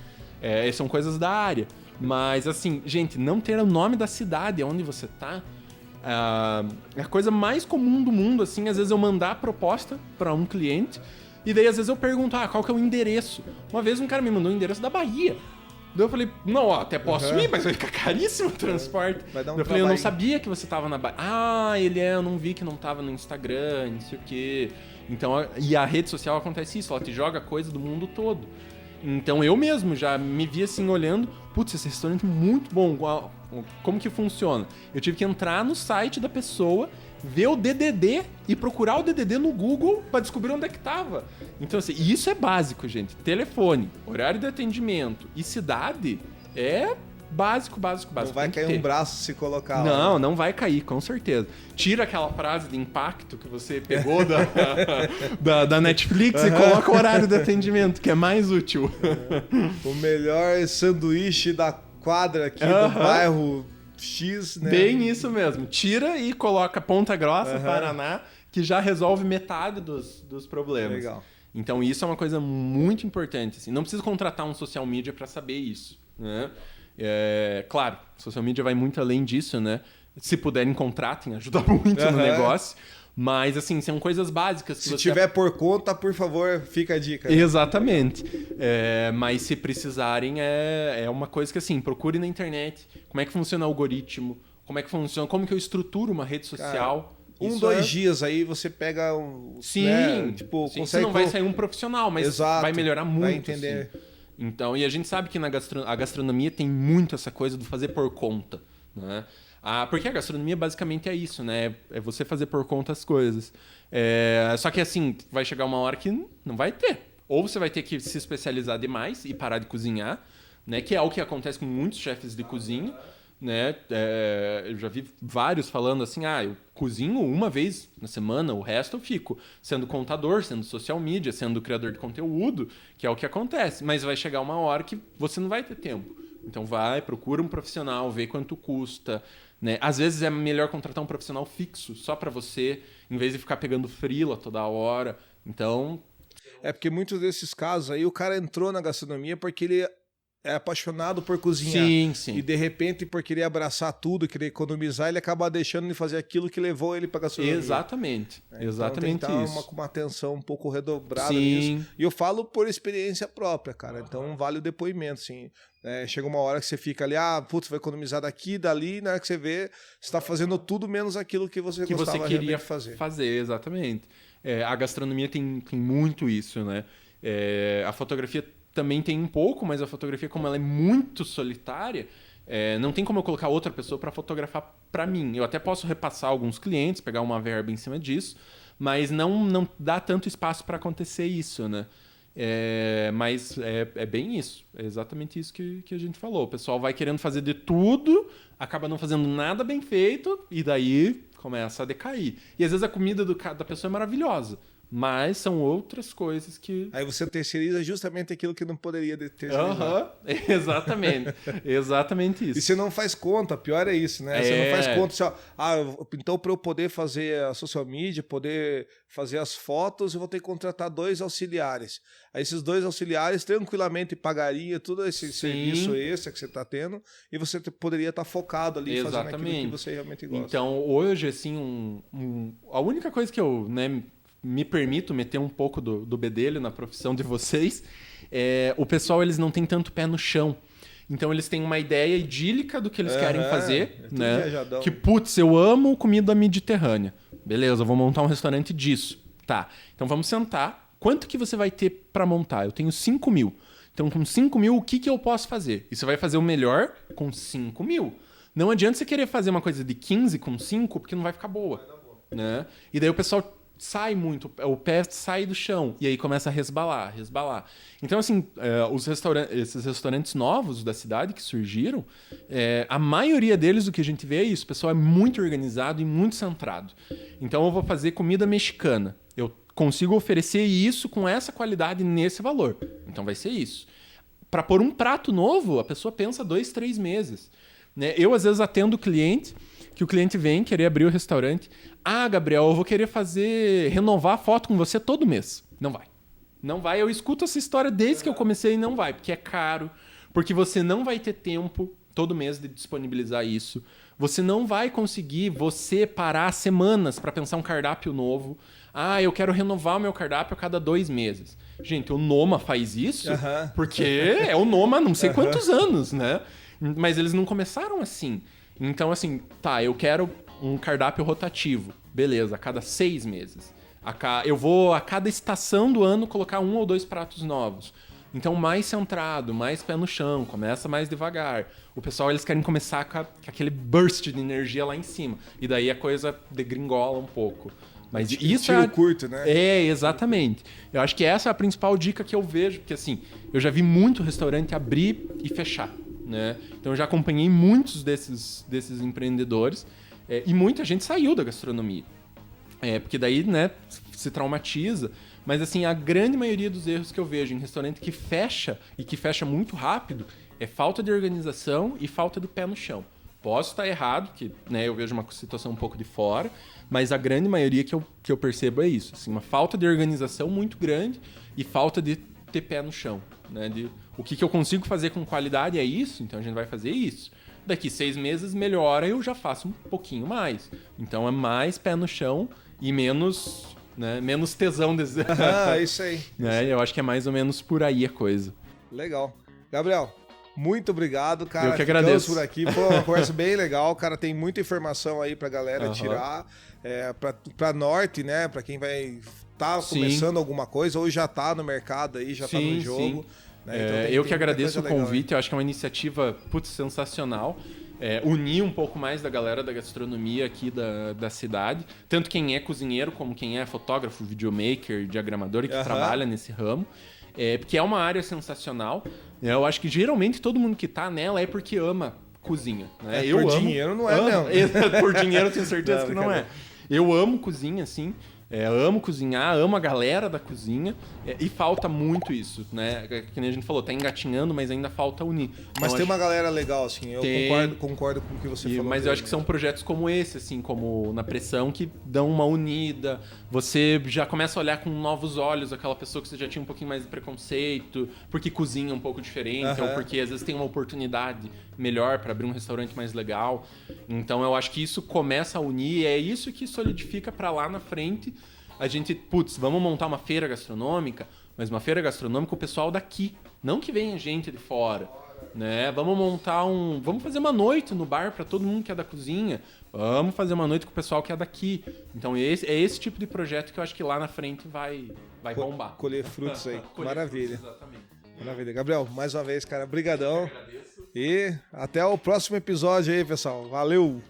B: São coisas da área. Mas, assim, gente, não ter o nome da cidade onde você tá é a coisa mais comum do mundo, assim. Às vezes eu mandar a proposta pra um cliente e daí às vezes eu pergunto, qual que é o endereço? Uma vez um cara me mandou o endereço da Bahia. Daí eu falei, não, até posso ir, mas vai ficar caríssimo o transporte.
A: Vai dar um
B: eu falei, eu não sabia que você tava na Bahia. Eu não vi que não tava no Instagram, não sei o quê. Então, e a rede social acontece isso, ela te joga coisa do mundo todo. Então eu mesmo já me vi assim olhando, putz, esse restaurante é muito bom, como que funciona? Eu tive que entrar no site da pessoa, ver o DDD e procurar o DDD no Google para descobrir onde é que tava. Então assim, isso é básico, gente. Telefone, horário de atendimento e cidade é básico.
A: Não vai cair um braço se colocar
B: lá. Não vai cair, com certeza. Tira aquela frase de impacto que você pegou da Netflix e coloca o horário de atendimento, que é mais útil.
A: O melhor sanduíche da quadra aqui do bairro X, né?
B: Bem isso mesmo. Tira e coloca Ponta Grossa, Paraná, que já resolve metade dos problemas.
A: Legal.
B: Então isso é uma coisa muito importante. Assim. Não precisa contratar um social media para saber isso, né? Claro, social media vai muito além disso, né? Se puderem, contratem, ajuda muito no negócio. Mas, assim, são coisas básicas. Que
A: se tiver por conta, por favor, fica a dica. Né?
B: Exatamente. Mas se precisarem, é uma coisa que, assim, procure na internet. Como é que funciona o algoritmo? Como é que funciona? Como que eu estruturo uma rede social?
A: Cara, 2 dias aí você pega
B: Sim.
A: Né, tipo,
B: sim.
A: Consegue...
B: Não vai sair um profissional, mas vai melhorar muito.
A: Vai entender.
B: Assim. Então, e a gente sabe que a gastronomia tem muito essa coisa do fazer por conta, né? Porque a gastronomia basicamente é isso, né? É você fazer por conta as coisas. Só que assim, vai chegar uma hora que não vai ter. Ou você vai ter que se especializar demais e parar de cozinhar, né? Que é o que acontece com muitos chefes de cozinha, né? Eu já vi vários falando assim, eu cozinho uma vez na semana, o resto eu fico sendo contador, sendo social media, sendo criador de conteúdo, que é o que acontece. Mas vai chegar uma hora que você não vai ter tempo. Então procura um profissional, vê quanto custa, né? Às vezes é melhor contratar um profissional fixo só para você, em vez de ficar pegando freela toda hora. Então...
A: porque muitos desses casos aí o cara entrou na gastronomia porque ele é apaixonado por cozinhar.
B: Sim.
A: E de repente, por querer abraçar tudo, querer economizar, ele acaba deixando de fazer aquilo que levou ele para gastronomia.
B: Exatamente.
A: Então,
B: Exatamente
A: tem que
B: isso.
A: Com uma atenção um pouco redobrada nisso. E eu falo por experiência própria, cara. Então vale o depoimento, assim. Chega uma hora que você fica ali, vai economizar daqui, dali, na hora que você vê, você está fazendo tudo menos aquilo que você gostava
B: você queria
A: fazer.
B: Exatamente. A gastronomia tem muito isso, né? A fotografia também tem um pouco, mas a fotografia, como ela é muito solitária, não tem como eu colocar outra pessoa para fotografar para mim. Eu até posso repassar alguns clientes, pegar uma verba em cima disso, mas não dá tanto espaço para acontecer isso, né? Mas é bem isso. É exatamente isso que a gente falou. O pessoal vai querendo fazer de tudo, acaba não fazendo nada bem feito, e daí começa a decair. E às vezes a comida da pessoa é maravilhosa, Mas são outras coisas que...
A: Aí você terceiriza justamente aquilo que não poderia terceirizar.
B: Exatamente. Exatamente isso.
A: E você não faz conta, pior é isso, né? Você não faz conta, assim, então para eu poder fazer a social media, poder fazer as fotos, eu vou ter que contratar 2 auxiliares. Aí esses 2 auxiliares tranquilamente pagariam todo esse serviço extra que você está tendo e você poderia estar focado ali fazendo aquilo que você realmente gosta.
B: Então, hoje, assim, a única coisa que eu, né, me permito meter um pouco do bedelho na profissão de vocês, o pessoal, eles não tem tanto pé no chão. Então, eles têm uma ideia idílica do que eles querem fazer, né?
A: Viajadão.
B: Que, putz, eu amo comida mediterrânea. Beleza, eu vou montar um restaurante disso. Tá, então vamos sentar. Quanto que você vai ter para montar? Eu tenho 5 mil. Então, com 5 mil, o que eu posso fazer? E você vai fazer o melhor com 5 mil. Não adianta você querer fazer uma coisa de 15 com 5, porque não vai ficar boa. Né? E daí o pessoal sai muito, o pé sai do chão, e aí começa a resbalar. Então, assim, esses restaurantes novos da cidade que surgiram, a maioria deles, o que a gente vê é isso, o pessoal é muito organizado e muito centrado. Então, eu vou fazer comida mexicana. Eu consigo oferecer isso com essa qualidade nesse valor. Então, vai ser isso. Para pôr um prato novo, a pessoa pensa 2, 3 meses. Né? Eu, às vezes, atendo o cliente, que o cliente vem querer abrir o restaurante. Ah, Gabriel, eu vou querer renovar a foto com você todo mês. Não vai. Não vai. Eu escuto essa história desde que eu comecei e não vai. Porque é caro. Porque você não vai ter tempo todo mês de disponibilizar isso. Você não vai conseguir parar semanas para pensar um cardápio novo. Ah, eu quero renovar o meu cardápio a cada 2 meses. Gente, o Noma faz isso porque é o Noma há não sei quantos anos, né? Mas eles não começaram assim. Então, assim, tá, eu quero um cardápio rotativo. Beleza, a cada 6 meses. Eu vou, a cada estação do ano, colocar 1 ou 2 pratos novos. Então, mais centrado, mais pé no chão, começa mais devagar. O pessoal, eles querem começar com aquele burst de energia lá em cima. E daí a coisa degringola um pouco. Mas isso
A: curto, né?
B: Exatamente. Eu acho que essa é a principal dica que eu vejo. Porque, assim, eu já vi muito restaurante abrir e fechar. Né? Então eu já acompanhei muitos desses empreendedores e muita gente saiu da gastronomia. Porque daí, né, se traumatiza. Mas assim, a grande maioria dos erros que eu vejo em restaurante que fecha e que fecha muito rápido é falta de organização e falta de pé no chão. Posso estar errado, que, né, eu vejo uma situação um pouco de fora, mas a grande maioria que eu percebo é isso. Assim, uma falta de organização muito grande e falta de ter pé no chão. Né, o que eu consigo fazer com qualidade é isso, então a gente vai fazer isso. Daqui 6 meses melhora, eu já faço um pouquinho mais. Então é mais pé no chão e menos, né, menos tesão.
A: Isso aí.
B: Né, eu acho que é mais ou menos por aí a coisa.
A: Legal. Gabriel, muito obrigado, cara.
B: Eu que agradeço.
A: Ficamos por aqui. Foi uma conversa bem legal, cara. Tem muita informação aí pra galera tirar. Pra norte, né? Pra quem vai começando alguma coisa ou já tá no mercado aí, já tá no jogo. Né? Então eu que agradeço o convite. Eu acho que é uma iniciativa sensacional. Unir um pouco mais da galera da gastronomia aqui da cidade. Tanto quem é cozinheiro como quem é fotógrafo, videomaker, diagramador e que trabalha nesse ramo. Porque é uma área sensacional. Eu acho que geralmente todo mundo que tá nela é porque ama cozinha. Né? Por dinheiro não é mesmo.
B: Por dinheiro eu tenho certeza que não é. Eu amo cozinha, assim. Amo cozinhar, amo a galera da cozinha e falta muito isso, né? Que nem a gente falou, tá engatinhando, mas ainda falta unir.
A: Mas tem uma galera legal, assim, eu concordo com o que você falou.
B: Mas eu acho que são projetos como esse, assim, como Na Pressão, que dão uma unida. Você já começa a olhar com novos olhos aquela pessoa que você já tinha um pouquinho mais de preconceito, porque cozinha um pouco diferente, ou porque às vezes tem uma oportunidade melhor para abrir um restaurante mais legal. Então eu acho que isso começa a unir, é isso que solidifica para lá na frente a gente, vamos montar uma feira gastronômica, mas uma feira gastronômica o pessoal daqui, não que venha gente de fora, né? Vamos fazer uma noite no bar para todo mundo que é da cozinha, vamos fazer uma noite com o pessoal que é daqui. Então é esse tipo de projeto que eu acho que lá na frente vai bombar.
A: Colher frutos aí. Maravilha. Frutos, exatamente. Maravilha. Gabriel, mais uma vez, cara, brigadão. E até o próximo episódio aí, pessoal. Valeu!